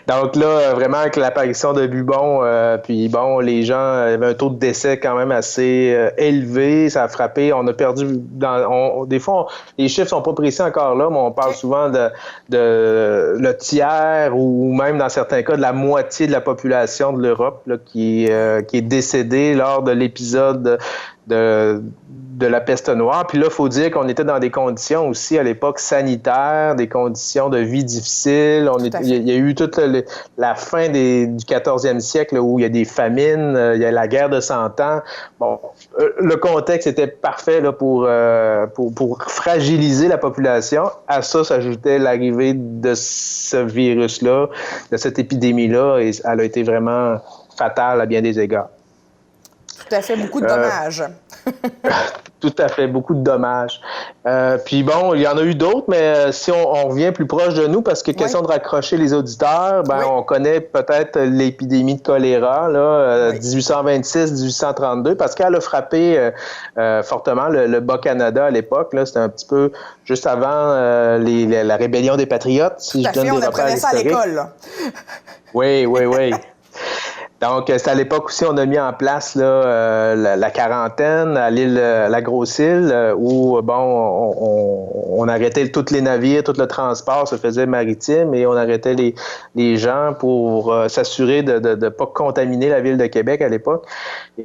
Donc là, vraiment, avec l'apparition de bubons, puis bon, les gens avaient un taux de décès quand même assez élevé. Ça a frappé. On a perdu... des fois, les chiffres sont pas précis encore là, mais on parle souvent de le tiers ou même, dans certains cas, de la moitié de la population de l'Europe là, qui est décédée lors de l'épisode de la peste noire. Puis là, il faut dire qu'on était dans des conditions aussi à l'époque sanitaires, des conditions de vie difficiles. Il y a eu toute la fin du 14e siècle là, où il y a des famines, il y a la guerre de 100 ans. Bon, le contexte était parfait là, pour fragiliser la population. À ça s'ajoutait l'arrivée de ce virus-là, de cette épidémie-là, et elle a été vraiment fatale à bien des égards. Tout à fait, beaucoup de dommages. Tout à fait, beaucoup de dommages. Puis bon, il y en a eu d'autres, mais si on revient plus proche de nous, parce que question de raccrocher les auditeurs, on connaît peut-être l'épidémie de choléra, là, 1826-1832, parce qu'elle a frappé fortement le Bas-Canada à l'époque. Là, c'était un petit peu juste avant la rébellion des Patriotes, si je donne des repères historiques. On apprenait ça à l'école, là. Oui. Donc, c'est à l'époque aussi, on a mis en place là, la quarantaine à l'île, la Grosse-Île, où, on arrêtait tous les navires, tout le transport se faisait maritime et on arrêtait les gens pour s'assurer de ne pas contaminer la ville de Québec à l'époque.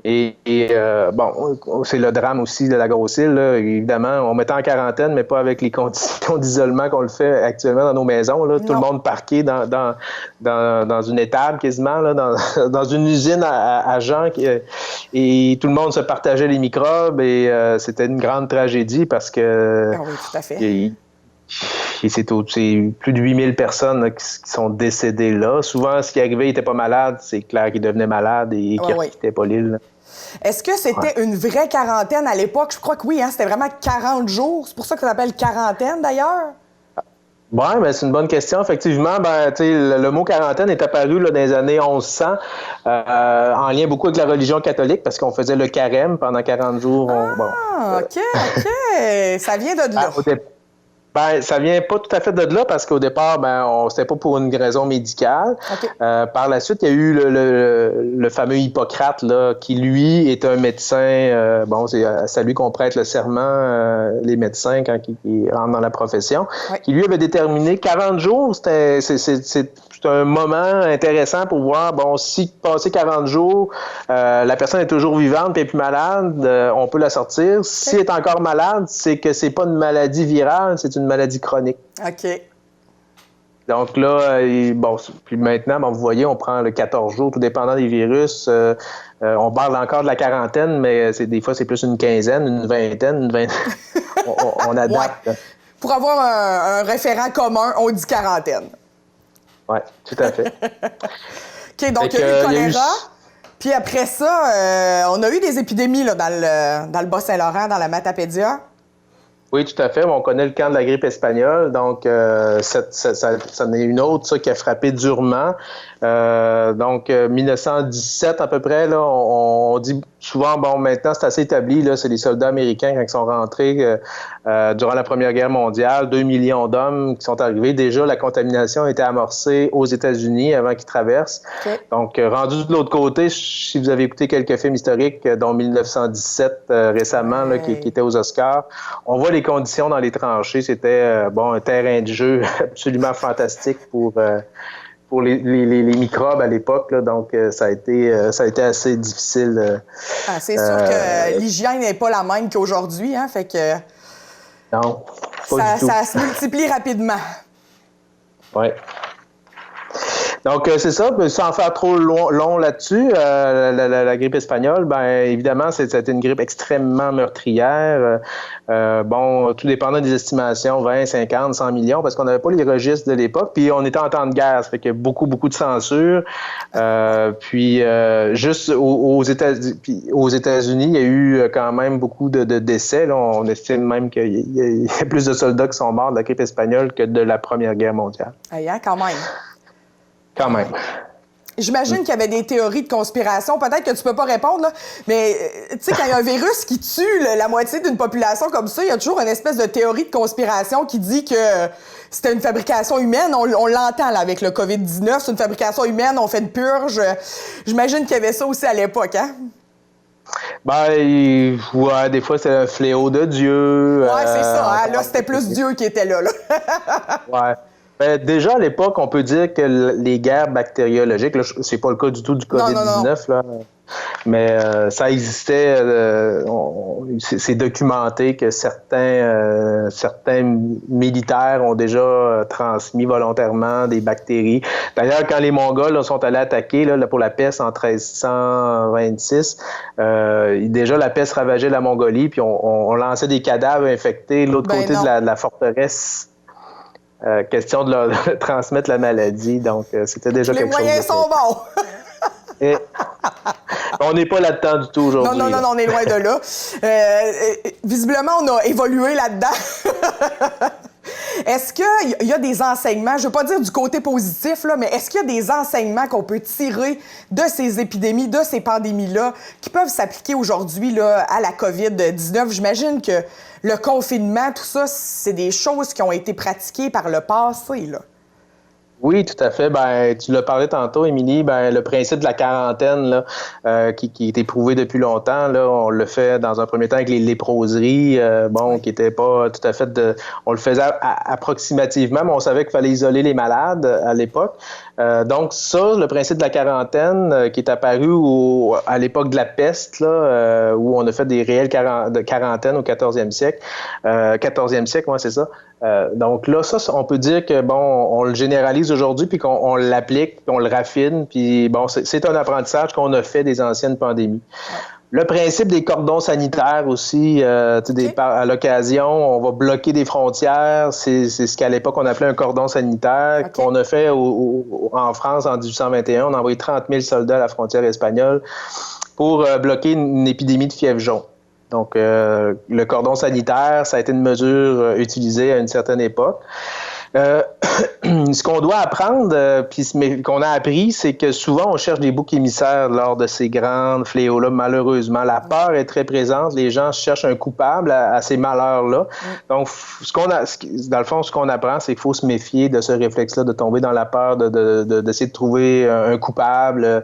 Et c'est le drame aussi de la Grosse-Île, là. Évidemment, on mettait en quarantaine, mais pas avec les conditions d'isolement qu'on le fait actuellement dans nos maisons, là. Tout le monde parqué dans une étable quasiment, là, dans une usine à gens et tout le monde se partageait les microbes et c'était une grande tragédie parce que oui, tout à fait. C'est plus de 8000 personnes là, qui sont décédées là. Souvent, ce qui arrivait, ils n'étaient pas malades. C'est clair qu'ils devenaient malades et qu'ils ne quittaient pas l'île. Là. Est-ce que c'était une vraie quarantaine à l'époque? Je crois que oui, hein, c'était vraiment 40 jours. C'est pour ça que ça s'appelle quarantaine, d'ailleurs? Oui, mais c'est une bonne question. Effectivement, le mot quarantaine est apparu là, dans les années 1100 en lien beaucoup avec la religion catholique parce qu'on faisait le carême pendant 40 jours. OK. Ça vient de là. Ça vient pas tout à fait de là parce qu'au départ, c'était pas pour une raison médicale. Okay. Par la suite, il y a eu le fameux Hippocrate là, qui, lui, est un médecin. C'est à lui qu'on prête le serment, les médecins, quand ils rentrent dans la profession. Ouais. Qui, lui, avait déterminé 40 jours. C'est c'est un moment intéressant pour voir, bon, si passé 40 jours, la personne est toujours vivante et plus malade, on peut la sortir. Si elle est encore malade, c'est que c'est pas une maladie virale, c'est une maladie chronique. OK. Donc là, bon, puis maintenant, bon, vous voyez, on prend le 14 jours, tout dépendant des virus. On parle encore de la quarantaine, mais des fois, c'est plus une quinzaine, une vingtaine, on adapte. Ouais. Pour avoir un référent commun, on dit quarantaine. Oui, tout à fait. OK, donc il y a eu le choléra. Puis après ça, on a eu des épidémies là, dans le Bas-Saint-Laurent, dans la Matapédia. Oui, tout à fait. On connaît le camp de la grippe espagnole, donc ça en est une autre ça, qui a frappé durement. Donc, 1917 à peu près, là, on dit souvent, bon, maintenant c'est assez établi, là, c'est les soldats américains quand ils sont rentrés durant la Première Guerre mondiale, 2 millions d'hommes qui sont arrivés. Déjà, la contamination a été amorcée aux États-Unis avant qu'ils traversent. Okay. Donc, rendu de l'autre côté, si vous avez écouté quelques films historiques, dont 1917 récemment, là, qui était aux Oscars, on voit les conditions dans les tranchées. C'était un terrain de jeu absolument fantastique pour les microbes à l'époque, là, donc ça a été assez difficile. C'est sûr que l'hygiène n'est pas la même qu'aujourd'hui, hein, fait que non, pas du tout. Ça se multiplie rapidement. Oui. Donc, c'est ça. Sans faire trop long là-dessus, la grippe espagnole, bien évidemment, c'était une grippe extrêmement meurtrière. Tout dépendant des estimations, 20, 50, 100 millions, parce qu'on n'avait pas les registres de l'époque. Puis, on était en temps de guerre, ça fait qu'il y a beaucoup de censure. Juste aux États-Unis, il y a eu quand même beaucoup de décès. Là. On estime même qu'il y a plus de soldats qui sont morts de la grippe espagnole que de la Première Guerre mondiale. Quand même. Quand même. J'imagine qu'il y avait des théories de conspiration. Peut-être que tu peux pas répondre, là, mais tu sais, quand il y a un virus qui tue la moitié d'une population comme ça, il y a toujours une espèce de théorie de conspiration qui dit que c'était une fabrication humaine. On l'entend là, avec le COVID-19. C'est une fabrication humaine, on fait une purge. J'imagine qu'il y avait ça aussi à l'époque, hein? Des fois, c'est un fléau de Dieu. Ouais, c'est ça. Hein? Là, c'était plus Dieu qui était là. Ouais. Déjà, à l'époque, on peut dire que les guerres bactériologiques, là, c'est pas le cas du tout du COVID-19, là, mais ça existait, c'est documenté que certains militaires ont déjà transmis volontairement des bactéries. D'ailleurs, quand les Mongols là, sont allés attaquer là, pour la peste en 1326, déjà la peste ravageait la Mongolie, puis on lançait des cadavres infectés de l'autre côté de la forteresse. Question de leur transmettre la maladie, donc c'était déjà quelque chose. Les moyens sont bons! Et on n'est pas là-dedans du tout aujourd'hui. Non, on est loin de là. Visiblement, on a évolué là-dedans. Est-ce qu'il y a des enseignements, je ne veux pas dire du côté positif, là, mais est-ce qu'il y a des enseignements qu'on peut tirer de ces épidémies, de ces pandémies-là, qui peuvent s'appliquer aujourd'hui là, à la COVID-19? J'imagine que le confinement, tout ça, c'est des choses qui ont été pratiquées par le passé, là. Oui, tout à fait. Tu l'as parlé tantôt, Émilie. Le principe de la quarantaine, là, qui est éprouvé depuis longtemps, là, on le fait dans un premier temps avec les léproseries, qui n'étaient pas tout à fait on le faisait approximativement, mais on savait qu'il fallait isoler les malades à l'époque. Donc ça, le principe de la quarantaine, qui est apparu à l'époque de la peste, là, où on a fait des réelles quarantaines au 14e siècle. 14e siècle, c'est ça. Donc là, ça, on peut dire que on le généralise aujourd'hui, puis qu'on l'applique, puis on le raffine, puis c'est un apprentissage qu'on a fait des anciennes pandémies. Le principe des cordons sanitaires aussi, à l'occasion, on va bloquer des frontières, c'est ce qu'à l'époque on appelait un cordon sanitaire, qu'on a fait en France en 1821. On a envoyé 30 000 soldats à la frontière espagnole pour bloquer une épidémie de fièvre jaune. Donc, le cordon sanitaire, ça a été une mesure utilisée à une certaine époque. Ce qu'on doit apprendre, puis qu'on a appris, c'est que souvent, on cherche des boucs émissaires lors de ces grands fléaux-là. Malheureusement, la peur est très présente. Les gens cherchent un coupable à ces malheurs-là. Donc, dans le fond, ce qu'on apprend, c'est qu'il faut se méfier de ce réflexe-là, de tomber dans la peur, d'essayer de trouver un coupable.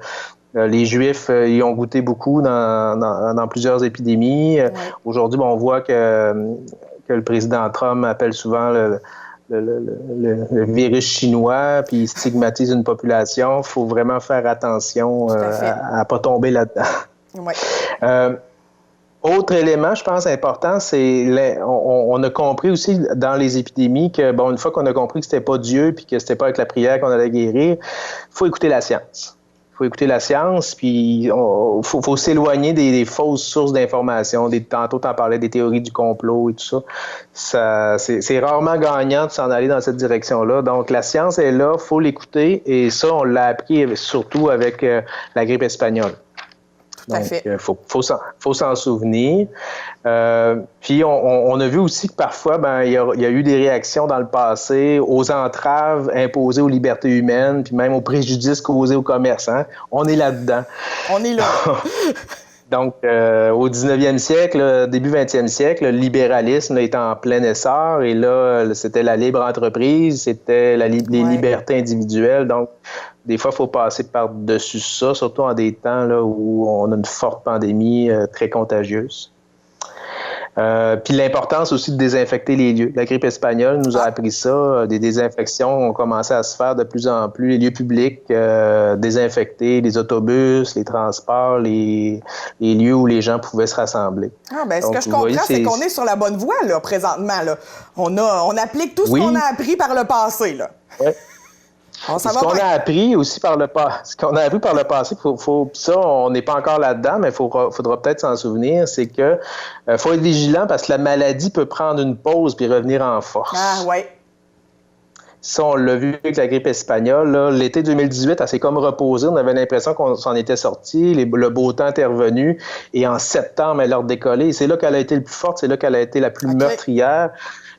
Les Juifs y ont goûté beaucoup dans plusieurs épidémies. Aujourd'hui, on voit que le président Trump appelle souvent le virus chinois, puis il stigmatise une population. Il faut vraiment faire attention à ne pas tomber là-dedans. Ouais. Autre élément, je pense, important, c'est on a compris aussi dans les épidémies que, bon, une fois qu'on a compris que c'était pas Dieu puis que c'était pas avec la prière qu'on allait guérir, il faut écouter la science. Il faut écouter la science, puis il faut s'éloigner des fausses sources d'informations. Tantôt, tu en parlais des théories du complot et tout ça. C'est rarement gagnant de s'en aller dans cette direction-là. Donc, la science est là, il faut l'écouter, et ça, on l'a appris surtout avec la grippe espagnole. Donc, il faut s'en souvenir. Puis, on a vu aussi que parfois, il y a eu des réactions dans le passé aux entraves imposées aux libertés humaines, puis même aux préjudices causés aux commerçants. On est là-dedans. On est là. Donc, au 19e siècle, début 20e siècle, le libéralisme est en plein essor, et là, c'était la libre entreprise, c'était les libertés individuelles. Donc, des fois, il faut passer par-dessus ça, surtout en des temps là, où on a une forte pandémie très contagieuse. Puis l'importance aussi de désinfecter les lieux. La grippe espagnole nous a appris ça. Des désinfections ont commencé à se faire de plus en plus. Les lieux publics, désinfecter, les autobus, les transports, les lieux où les gens pouvaient se rassembler. Ce que je comprends, c'est qu'on est sur la bonne voie là, présentement. Là. On applique tout ce qu'on a appris par le passé. Là. Oui. Ce qu'on a appris aussi par le passé, ça, on n'est pas encore là-dedans, mais il faudra peut-être s'en souvenir, c'est que faut être vigilant parce que la maladie peut prendre une pause puis revenir en force. Ah, oui. Ça, on l'a vu avec la grippe espagnole. Là, l'été 2018, elle s'est comme reposée. On avait l'impression qu'on s'en était sorti. Le beau temps était revenu. Et en septembre, elle a redécollé. Et c'est là qu'elle a été le plus forte. C'est là qu'elle a été la plus meurtrière.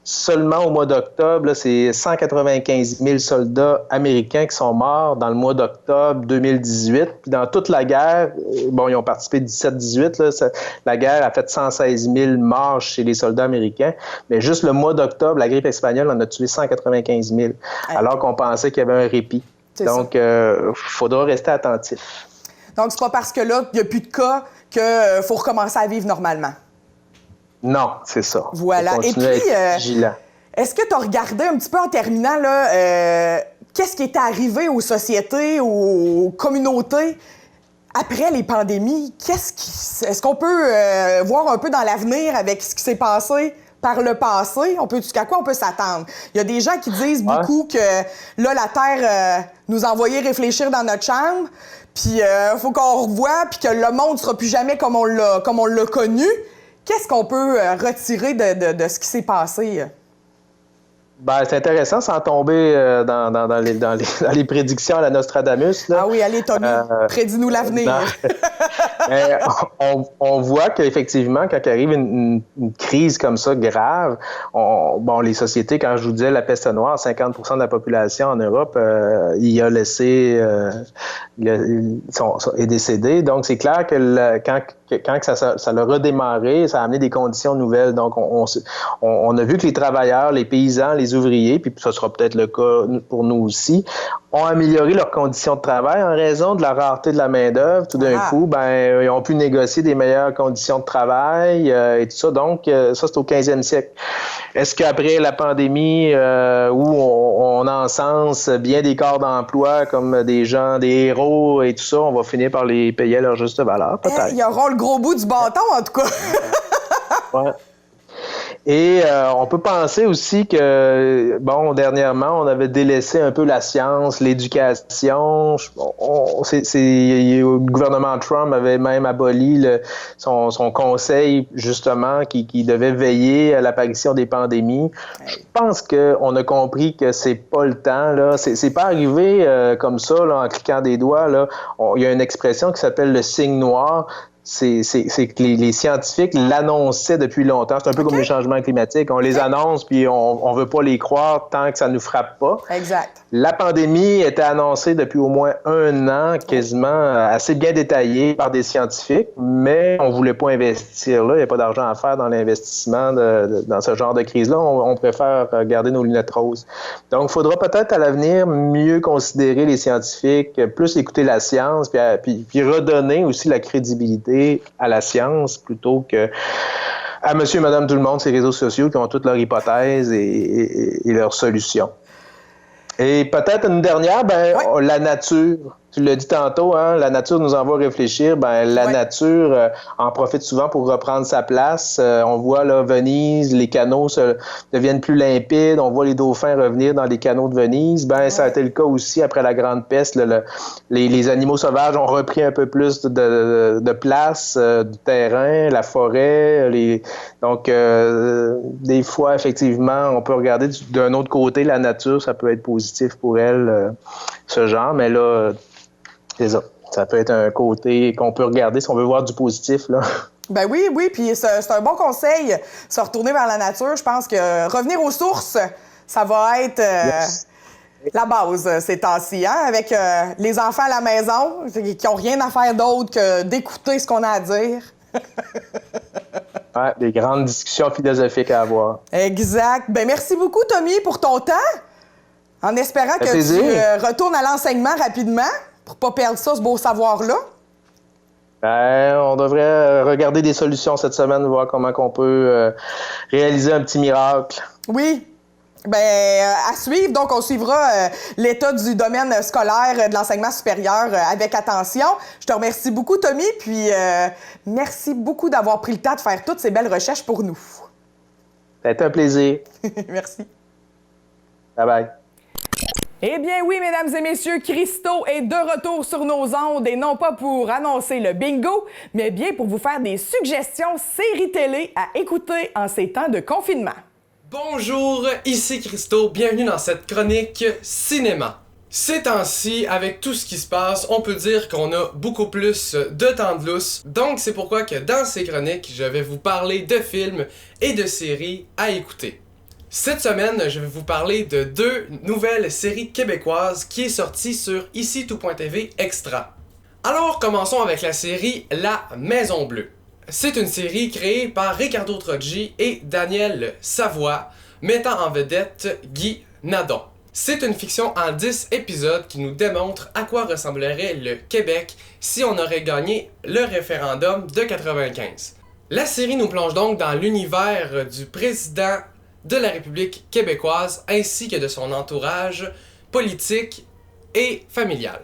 Seulement au mois d'octobre, c'est 195 000 soldats américains qui sont morts dans le mois d'octobre 2018. Puis dans toute la guerre, bon, ils ont participé 17-18, la guerre a fait 116 000 morts chez les soldats américains. Mais juste le mois d'octobre, la grippe espagnole en a tué 195 000, alors qu'on pensait qu'il y avait un répit. Donc, il faudra rester attentif. Donc, c'est pas parce que là, il n'y a plus de cas qu'il faut recommencer à vivre normalement. Non, c'est ça. Voilà. Et puis, est-ce que tu as regardé un petit peu en terminant, là, qu'est-ce qui est arrivé aux sociétés, aux communautés après les pandémies? Est-ce qu'on peut voir un peu dans l'avenir avec ce qui s'est passé par le passé? Jusqu'à quoi on peut s'attendre? Il y a des gens qui disent beaucoup que là, la Terre nous a envoyé réfléchir dans notre chambre, puis il faut qu'on revoie, puis que le monde ne sera plus jamais comme on l'a connu. Qu'est-ce qu'on peut retirer de ce qui s'est passé? C'est intéressant sans tomber dans les prédictions à la Nostradamus. Là. Ah oui, allez, Tony, prédis-nous l'avenir. On voit qu'effectivement, quand arrive une crise comme ça grave, les sociétés, quand je vous disais la peste noire, 50% de la population en Europe y a laissé est décédé. Donc, c'est clair que quand ça l'a redémarré, ça a amené des conditions nouvelles. Donc, on a vu que les travailleurs, les paysans, les ouvriers, puis ça sera peut-être le cas pour nous aussi, ont amélioré leurs conditions de travail en raison de la rareté de la main-d'œuvre. Tout d'un coup, ils ont pu négocier des meilleures conditions de travail et tout ça. Donc, ça, c'est au 15e siècle. Est-ce qu'après la pandémie, où on encense bien des corps d'emploi comme des gens, des héros et tout ça, on va finir par les payer à leur juste valeur, peut-être? Ils auront le gros bout du bâton, en tout cas. Ouais. Et on peut penser aussi que, dernièrement, on avait délaissé un peu la science, l'éducation. Le gouvernement Trump avait même aboli son conseil, justement, qui devait veiller à l'apparition des pandémies. Je pense qu'on a compris que c'est pas le temps, là. C'est pas arrivé comme ça, là, en cliquant des doigts, là. Il y a une expression qui s'appelle le signe noir. C'est que les scientifiques l'annonçaient depuis longtemps. C'est un peu comme les changements climatiques. On les annonce, puis on veut pas les croire tant que ça nous frappe pas. Exact. La pandémie était annoncée depuis au moins 1 an, quasiment assez bien détaillée par des scientifiques, mais on voulait pas investir là. Il n'y a pas d'argent à faire dans l'investissement dans ce genre de crise-là. On préfère garder nos lunettes roses. Donc, il faudra peut-être à l'avenir mieux considérer les scientifiques, plus écouter la science, puis redonner aussi la crédibilité à la science plutôt que à monsieur et madame tout le monde, ces réseaux sociaux qui ont toutes leurs hypothèses et leurs solutions. Et peut-être une dernière, la nature. Tu l'as dit tantôt, hein, la nature nous envoie réfléchir. La nature en profite souvent pour reprendre sa place. On voit là Venise, les canaux deviennent plus limpides. On voit les dauphins revenir dans les canaux de Venise. Ça a été le cas aussi après la Grande Peste. Les animaux sauvages ont repris un peu plus de place, du terrain, la forêt. Donc, des fois, effectivement, on peut regarder d'un autre côté la nature. Ça peut être positif pour elle, ce genre. Mais là, c'est ça. Ça peut être un côté qu'on peut regarder si on veut voir du positif, là. Ben oui, puis c'est un bon conseil, se retourner vers la nature. Je pense que revenir aux sources, ça va être la base ces temps-ci, hein? Avec les enfants à la maison qui n'ont rien à faire d'autre que d'écouter ce qu'on a à dire. Ouais, des grandes discussions philosophiques à avoir. Exact. Ben merci beaucoup, Tommy, pour ton temps. En espérant que tu retournes à l'enseignement rapidement. Pour pas perdre ça, ce beau savoir-là? On devrait regarder des solutions cette semaine, voir comment on peut réaliser un petit miracle. Oui. À suivre. Donc, on suivra l'état du domaine scolaire de l'enseignement supérieur avec attention. Je te remercie beaucoup, Tommy, puis merci beaucoup d'avoir pris le temps de faire toutes ces belles recherches pour nous. Ça a été un plaisir. Merci. Bye-bye. Eh bien oui, mesdames et messieurs, Christo est de retour sur nos ondes et non pas pour annoncer le bingo, mais bien pour vous faire des suggestions séries télé à écouter en ces temps de confinement. Bonjour, ici Christo, bienvenue dans cette chronique cinéma. Ces temps-ci, avec tout ce qui se passe, on peut dire qu'on a beaucoup plus de temps de lousse, donc c'est pourquoi que dans ces chroniques, je vais vous parler de films et de séries à écouter. Cette semaine, je vais vous parler de 2 nouvelles séries québécoises qui est sortie sur ici tout.tv Extra. Alors, commençons avec la série La Maison Bleue. C'est une série créée par Ricardo Troggi et Daniel Savoie, mettant en vedette Guy Nadon. C'est une fiction en 10 épisodes qui nous démontre à quoi ressemblerait le Québec si on aurait gagné le référendum de 95. La série nous plonge donc dans l'univers du président de la République québécoise ainsi que de son entourage politique et familial.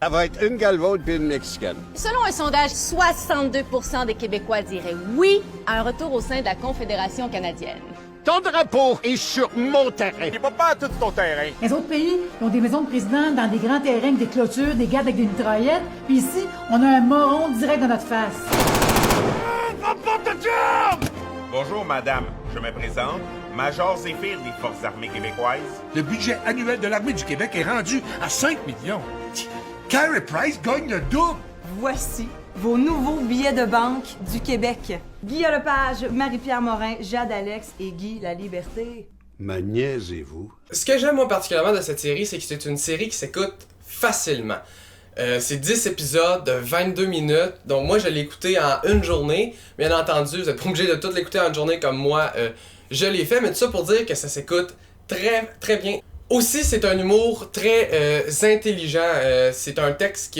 Ça va être une galvaude puis une mexicaine. Selon un sondage, 62% des Québécois diraient oui à un retour au sein de la Confédération canadienne. Ton drapeau est sur mon terrain. Il va pas à tout ton terrain. Les autres pays ont des maisons de président dans des grands terrains, avec des clôtures, des gardes avec des mitraillettes. Puis ici, on a un moron direct dans notre face. Bonjour, madame. Je me présente. Major Zéphir des Forces armées québécoises. Le budget annuel de l'Armée du Québec est rendu à 5 millions. Carey Price gagne le double. Voici vos nouveaux billets de banque du Québec. Guy Lepage, Marie-Pierre Morin, Jade Alex et Guy La Liberté. Me niaisez-vous? Ce que j'aime moi particulièrement de cette série, c'est que c'est une série qui s'écoute facilement. C'est 10 épisodes de 22 minutes, donc moi je l'ai écouté en une journée. Bien entendu, vous êtes pas obligé de tout l'écouter en une journée comme moi je l'ai fait, mais tout ça pour dire que ça s'écoute très très bien. Aussi, c'est un humour très intelligent. C'est un texte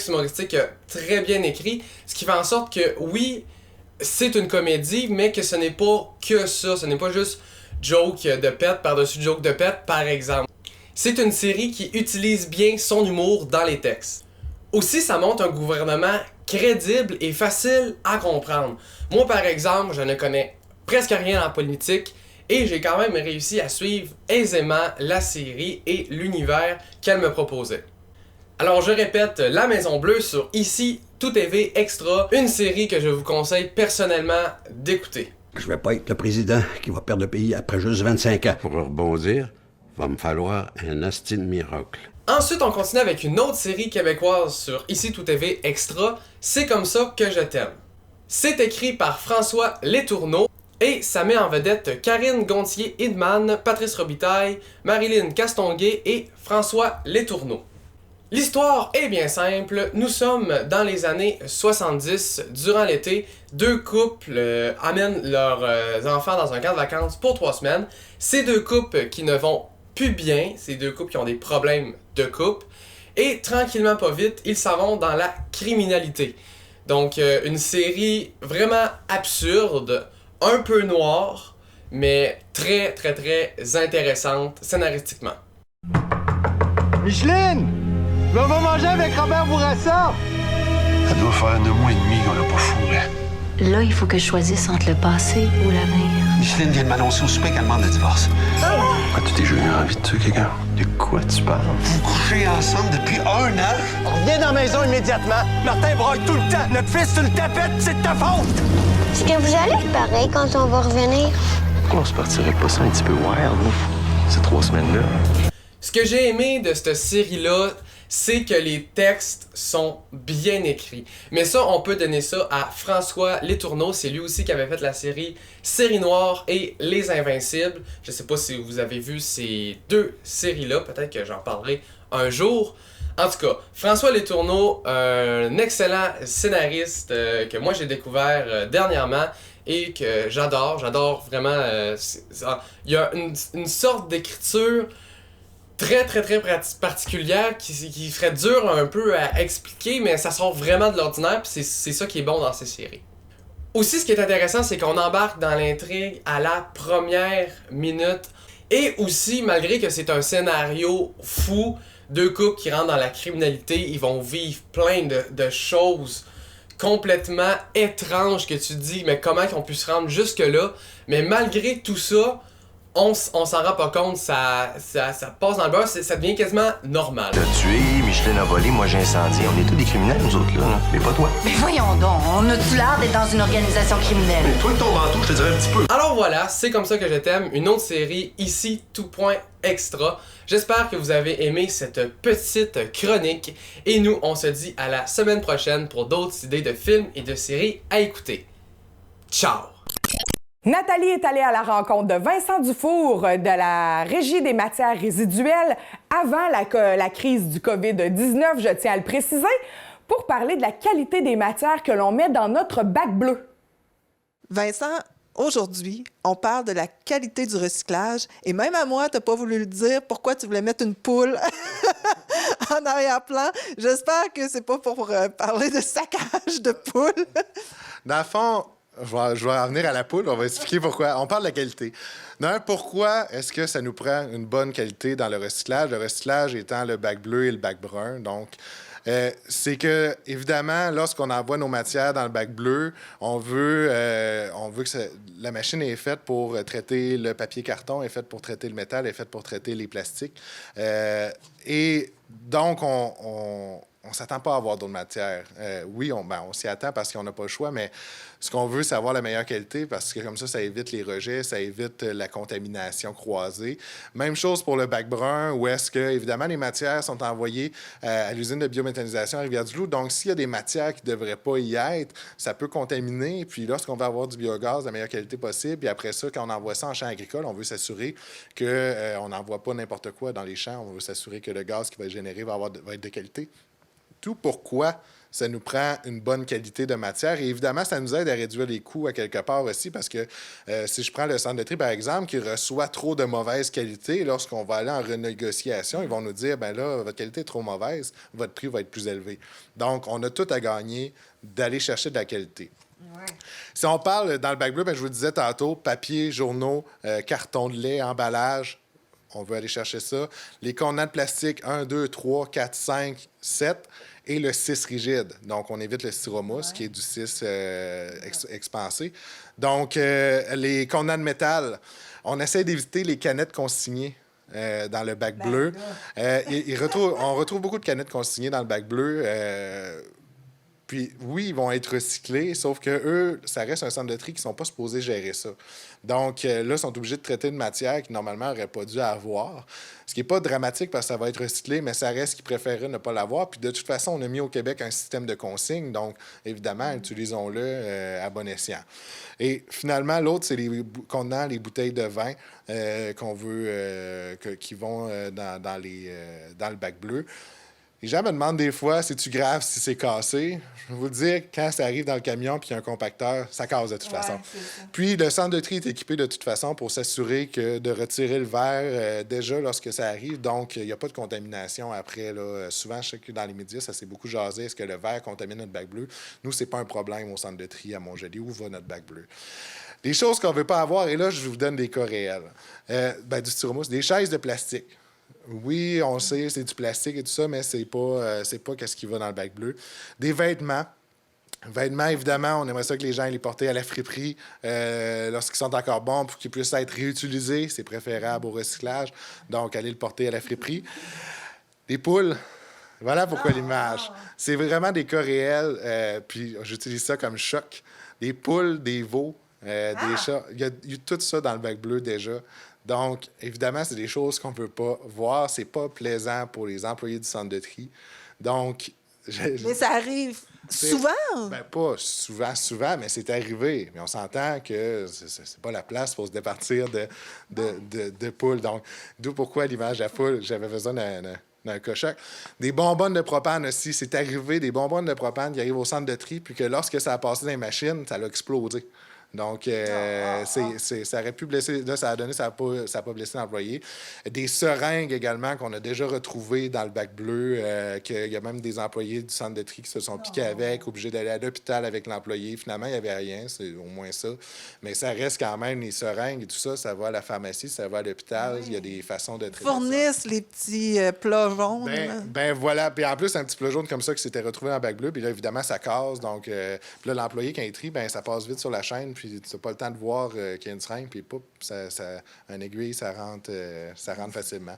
humoristique très bien écrit, ce qui fait en sorte que oui, c'est une comédie, mais que ce n'est pas que ça. Ce n'est pas juste joke de pète par-dessus joke de pète, par exemple. C'est une série qui utilise bien son humour dans les textes. Aussi, ça montre un gouvernement crédible et facile à comprendre. Moi, par exemple, je ne connais presque rien en politique et j'ai quand même réussi à suivre aisément la série et l'univers qu'elle me proposait. Alors, je répète, La Maison Bleue sur ici tout.tv Extra, une série que je vous conseille personnellement d'écouter. Je vais pas être le président qui va perdre le pays après juste 25 ans. Pour rebondir, va me falloir un asti de miracle. Ensuite, on continue avec une autre série québécoise sur ici tout.tv Extra, C'est comme ça que je t'aime. C'est écrit par François Letourneau et ça met en vedette Karine Gontier-Hidman, Patrice Robitaille, Marilyn Castonguay et François Letourneau. L'histoire est bien simple, nous sommes dans les années 70, durant l'été, 2 couples amènent leurs enfants dans un camp de vacances pour 3 semaines. Ces 2 couples qui ne vont plus bien, ces 2 couples qui ont des problèmes de couple, et tranquillement pas vite, ils s'en vont dans la criminalité. Donc une série vraiment absurde, un peu noire, mais très, très, très intéressante scénaristiquement. Micheline! On va manger avec Robert Bourassa! Ça doit faire 2 mois et demi qu'on l'a pas fourré. Là, il faut que je choisisse entre le passé ou l'avenir. Micheline vient de m'annoncer au souper qu'elle demande le divorce. As-tu déjà eu envie de tuer quelqu'un? De quoi tu parles? Vous couchez ensemble depuis 1 an? On revient dans la maison immédiatement. Martin broille tout le temps. Notre fils, tu le tapettes, c'est de ta faute! Est-ce que vous allez être pareil quand on va revenir? On se partirait pas ça un petit peu wild, là? Ces 3 semaines-là. Ce que j'ai aimé de cette série-là, c'est que les textes sont bien écrits. Mais ça, on peut donner ça à François Letourneau. C'est lui aussi qui avait fait la série Série Noire et Les Invincibles. Je sais pas si vous avez vu ces 2 séries-là. Peut-être que j'en parlerai un jour. En tout cas, François Letourneau, un excellent scénariste que moi j'ai découvert dernièrement et que j'adore. J'adore vraiment. Il y a une sorte d'écriture très très très particulière qui serait dur un peu à expliquer, mais ça sort vraiment de l'ordinaire, puis c'est ça qui est bon dans ces séries. Aussi, ce qui est intéressant, c'est qu'on embarque dans l'intrigue à la première minute, et aussi, malgré que c'est un scénario fou, 2 couples qui rentrent dans la criminalité, ils vont vivre plein de choses complètement étranges que tu te dis, mais comment ils ont pu se rendre jusque-là, mais malgré tout ça, on s'en rend pas compte, ça passe dans le beurre, ça devient quasiment normal. T'as tué, Micheline a volé, moi j'ai incendié. On est tous des criminels, nous autres, là. Mais pas toi. Mais voyons donc, on a-tu l'air d'être dans une organisation criminelle? Mais toi, ton manteau, je te dirais un petit peu. Alors voilà, c'est comme ça que je t'aime, une autre série, ici, tout point extra. J'espère que vous avez aimé cette petite chronique. Et nous, on se dit à la semaine prochaine pour d'autres idées de films et de séries à écouter. Ciao! Nathalie est allée à la rencontre de Vincent Dufour de la Régie des matières résiduelles avant la crise du COVID-19, je tiens à le préciser, pour parler de la qualité des matières que l'on met dans notre bac bleu. Vincent, aujourd'hui, on parle de la qualité du recyclage et même à moi, tu n'as pas voulu le dire pourquoi tu voulais mettre une poule en arrière-plan. J'espère que c'est pas pour parler de saccage de poule. Dans le fond, je vais en venir à la poule, on va expliquer pourquoi. On parle de la qualité. Pourquoi est-ce que ça nous prend une bonne qualité dans le recyclage? Le recyclage étant le bac bleu et le bac brun. Donc, c'est que, évidemment, lorsqu'on envoie nos matières dans le bac bleu, on veut que la machine est faite pour traiter le papier carton, est faite pour traiter le métal, est faite pour traiter les plastiques. Et donc, on s'attend pas à avoir d'autres matières. Oui, on s'y attend parce qu'on n'a pas le choix, mais ce qu'on veut, c'est avoir la meilleure qualité parce que comme ça évite les rejets, ça évite la contamination croisée. Même chose pour le bac brun, où est-ce que, évidemment, les matières sont envoyées à l'usine de biométhanisation à Rivière-du-Loup. Donc, s'il y a des matières qui ne devraient pas y être, ça peut contaminer. Puis lorsqu'on va avoir du biogaz de la meilleure qualité possible, puis après ça, quand on envoie ça en champ agricole, on veut s'assurer qu'on n'envoie pas n'importe quoi dans les champs. On veut s'assurer que le gaz qui va être généré va être de qualité. Tout pourquoi ça nous prend une bonne qualité de matière. Et évidemment, ça nous aide à réduire les coûts à quelque part aussi parce que si je prends le centre de tri, par exemple, qui reçoit trop de mauvaise qualité, lorsqu'on va aller en renégociation, ils vont nous dire, ben là, votre qualité est trop mauvaise, votre prix va être plus élevé. Donc, on a tout à gagner d'aller chercher de la qualité. Ouais. Si on parle dans le bac bleu, je vous le disais tantôt, papier, journaux, carton de lait, emballage, on veut aller chercher ça. Les contenants de plastique 1, 2, 3, 4, 5, 7 et le 6 rigide. Donc, on évite le styromousse, qui est du 6 expansé. Donc, les contenants de métal, on essaie d'éviter les canettes consignées. Dans le bac bleu. On retrouve beaucoup de canettes consignées dans le bac bleu. Puis, oui, ils vont être recyclés, sauf que eux, ça reste un centre de tri qui ne sont pas supposés gérer ça. Donc, là, ils sont obligés de traiter une matière qui, normalement, n'aurait pas dû avoir. Ce qui n'est pas dramatique parce que ça va être recyclé, mais ça reste qu'ils préféraient ne pas l'avoir. Puis, de toute façon, on a mis au Québec un système de consigne. Donc, évidemment, utilisons-le à bon escient. Et finalement, l'autre, c'est les contenants, les bouteilles de vin qu'on veut, qui vont dans le bac bleu. Les gens me demandent des fois, c'est-tu grave si c'est cassé? Je vais vous le dire, quand ça arrive dans le camion puis il y a un compacteur, ça casse de toute façon. Puis le centre de tri est équipé de toute façon pour s'assurer que de retirer le verre déjà lorsque ça arrive. Donc, il n'y a pas de contamination après. Là. Souvent, je sais que dans les médias, ça s'est beaucoup jasé. Est-ce que le verre contamine notre bac bleu? Nous, c'est pas un problème au centre de tri à Montjoly. Où va notre bac bleu? Des choses qu'on ne veut pas avoir, et là, je vous donne des cas réels. Du styromousse, des chaises de plastique. Oui, on sait, c'est du plastique et tout ça, mais c'est pas ce qui va dans le bac bleu. Des vêtements. Vêtements, évidemment, on aimerait ça que les gens les portent à la friperie lorsqu'ils sont encore bons pour qu'ils puissent être réutilisés. C'est préférable au recyclage. Donc, allez le porter à la friperie. Des poules. Voilà pourquoi l'image. C'est vraiment des cas réels. Puis, j'utilise ça comme choc. Des poules, des veaux, des chats. Il y a tout ça dans le bac bleu déjà. Donc, évidemment, c'est des choses qu'on ne peut pas voir. C'est pas plaisant pour les employés du centre de tri. Donc... Mais ça arrive souvent? Pas souvent, mais c'est arrivé. Mais on s'entend que c'est pas la place pour se départir de poules. Donc, d'où pourquoi l'image de la poule, j'avais besoin d'un cochoc. Des bonbonnes de propane aussi. C'est arrivé, des bonbonnes de propane qui arrivent au centre de tri, puis que lorsque ça a passé dans les machines, ça a explosé. Donc, ça aurait pu blesser. Là, ça n'a pas blessé l'employé. Des seringues également qu'on a déjà retrouvées dans le bac bleu, qu'il y a même des employés du centre de tri qui se sont piqués avec, obligés d'aller à l'hôpital avec l'employé. Finalement, il n'y avait rien, c'est au moins ça. Mais ça reste quand même, les seringues et tout ça, ça va à la pharmacie, ça va à l'hôpital. Il y a des façons de traiter fournissent ça. Les petits plats jaunes. Voilà. Puis en plus, un petit plat jaune comme ça qui s'était retrouvé dans le bac bleu. Puis là, évidemment, ça casse. Donc, puis là, l'employé, quand il trie, ça passe vite sur la chaîne. Puis tu n'as pas le temps de voir qu'il y a une seringue, puis poup, un aiguille, ça rentre facilement.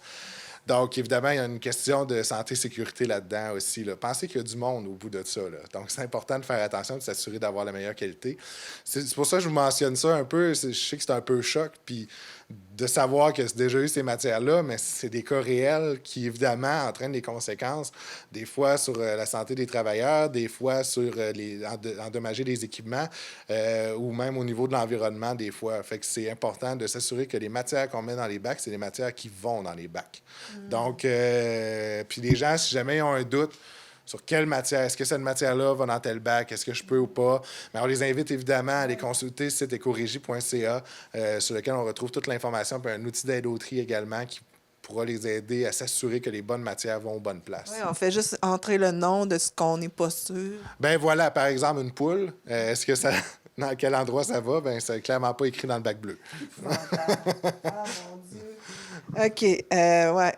Donc, évidemment, il y a une question de santé-sécurité là-dedans aussi. Là. Pensez qu'il y a du monde au bout de ça. Là. Donc, c'est important de faire attention, de s'assurer d'avoir la meilleure qualité. C'est pour ça que je vous mentionne ça un peu. Je sais que c'est un peu choc, puis de savoir que c'est déjà eu ces matières-là, mais c'est des cas réels qui, évidemment, entraînent des conséquences, des fois sur la santé des travailleurs, des fois sur endommager les équipements ou même au niveau de l'environnement, des fois. Fait que c'est important de s'assurer que les matières qu'on met dans les bacs, c'est des matières qui vont dans les bacs. Donc, puis les gens, si jamais ils ont un doute sur quelle matière, est-ce que cette matière-là va dans tel bac, est-ce que je peux ou pas? Mais on les invite évidemment à aller consulter le site écorégie.ca sur lequel on retrouve toute l'information, puis un outil d'aide au tri également qui pourra les aider à s'assurer que les bonnes matières vont aux bonnes places. Oui, on fait juste entrer le nom de ce qu'on n'est pas sûr. Voilà, par exemple, une poule, est-ce que ça... Dans quel endroit ça va? C'est clairement pas écrit dans le bac bleu. Ah, mon Dieu! OK. Ouais.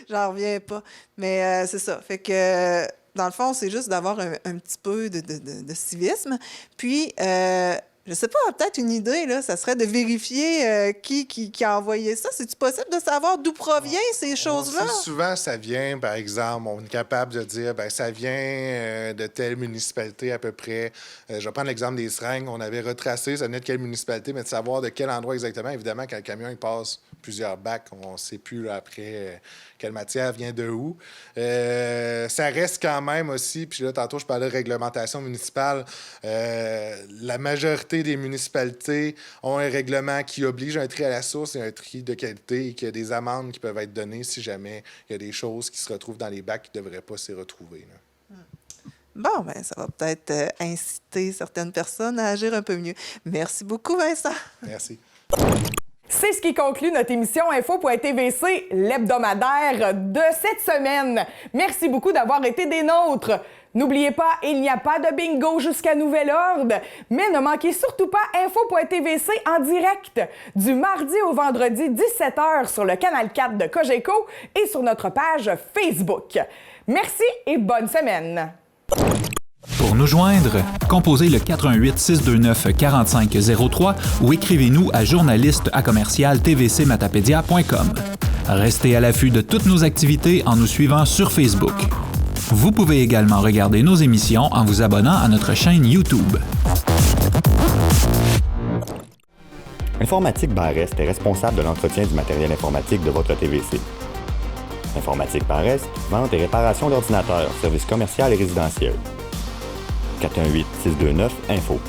J'en reviens pas. Mais c'est ça. Fait que, dans le fond, c'est juste d'avoir un petit peu de civisme. Puis, je sais pas, peut-être une idée, là, ça serait de vérifier qui a envoyé ça. C'est-tu possible de savoir d'où proviennent ces choses-là? Souvent, ça vient, par exemple, on est capable de dire, ça vient de telle municipalité à peu près. Je vais prendre l'exemple des seringues. On avait retracé, ça venait de quelle municipalité, mais de savoir de quel endroit exactement. Évidemment, quand le camion il passe plusieurs bacs, on ne sait plus là, après quelle matière vient de où. Ça reste quand même aussi, puis là, tantôt, je parlais de réglementation municipale. La majorité des municipalités ont un règlement qui oblige un tri à la source et un tri de qualité et qu'il y a des amendes qui peuvent être données si jamais il y a des choses qui se retrouvent dans les bacs qui ne devraient pas s'y retrouver. Là. Bon, ça va peut-être inciter certaines personnes à agir un peu mieux. Merci beaucoup, Vincent. Merci. C'est ce qui conclut notre émission Info.tvc, l'hebdomadaire de cette semaine. Merci beaucoup d'avoir été des nôtres. N'oubliez pas, il n'y a pas de bingo jusqu'à nouvel ordre, mais ne manquez surtout pas Info.tvc en direct du mardi au vendredi 17h sur le canal 4 de Cogeco et sur notre page Facebook. Merci et bonne semaine. Pour nous joindre, composez le 418-629-4503 ou écrivez-nous à journaliste@tvcmatapedia.com. Restez à l'affût de toutes nos activités en nous suivant sur Facebook. Vous pouvez également regarder nos émissions en vous abonnant à notre chaîne YouTube. Informatique Barest est responsable de l'entretien du matériel informatique de votre TVC. Informatique Barest, vente et réparation d'ordinateurs, services commerciaux et résidentiels. 418-629-INFO.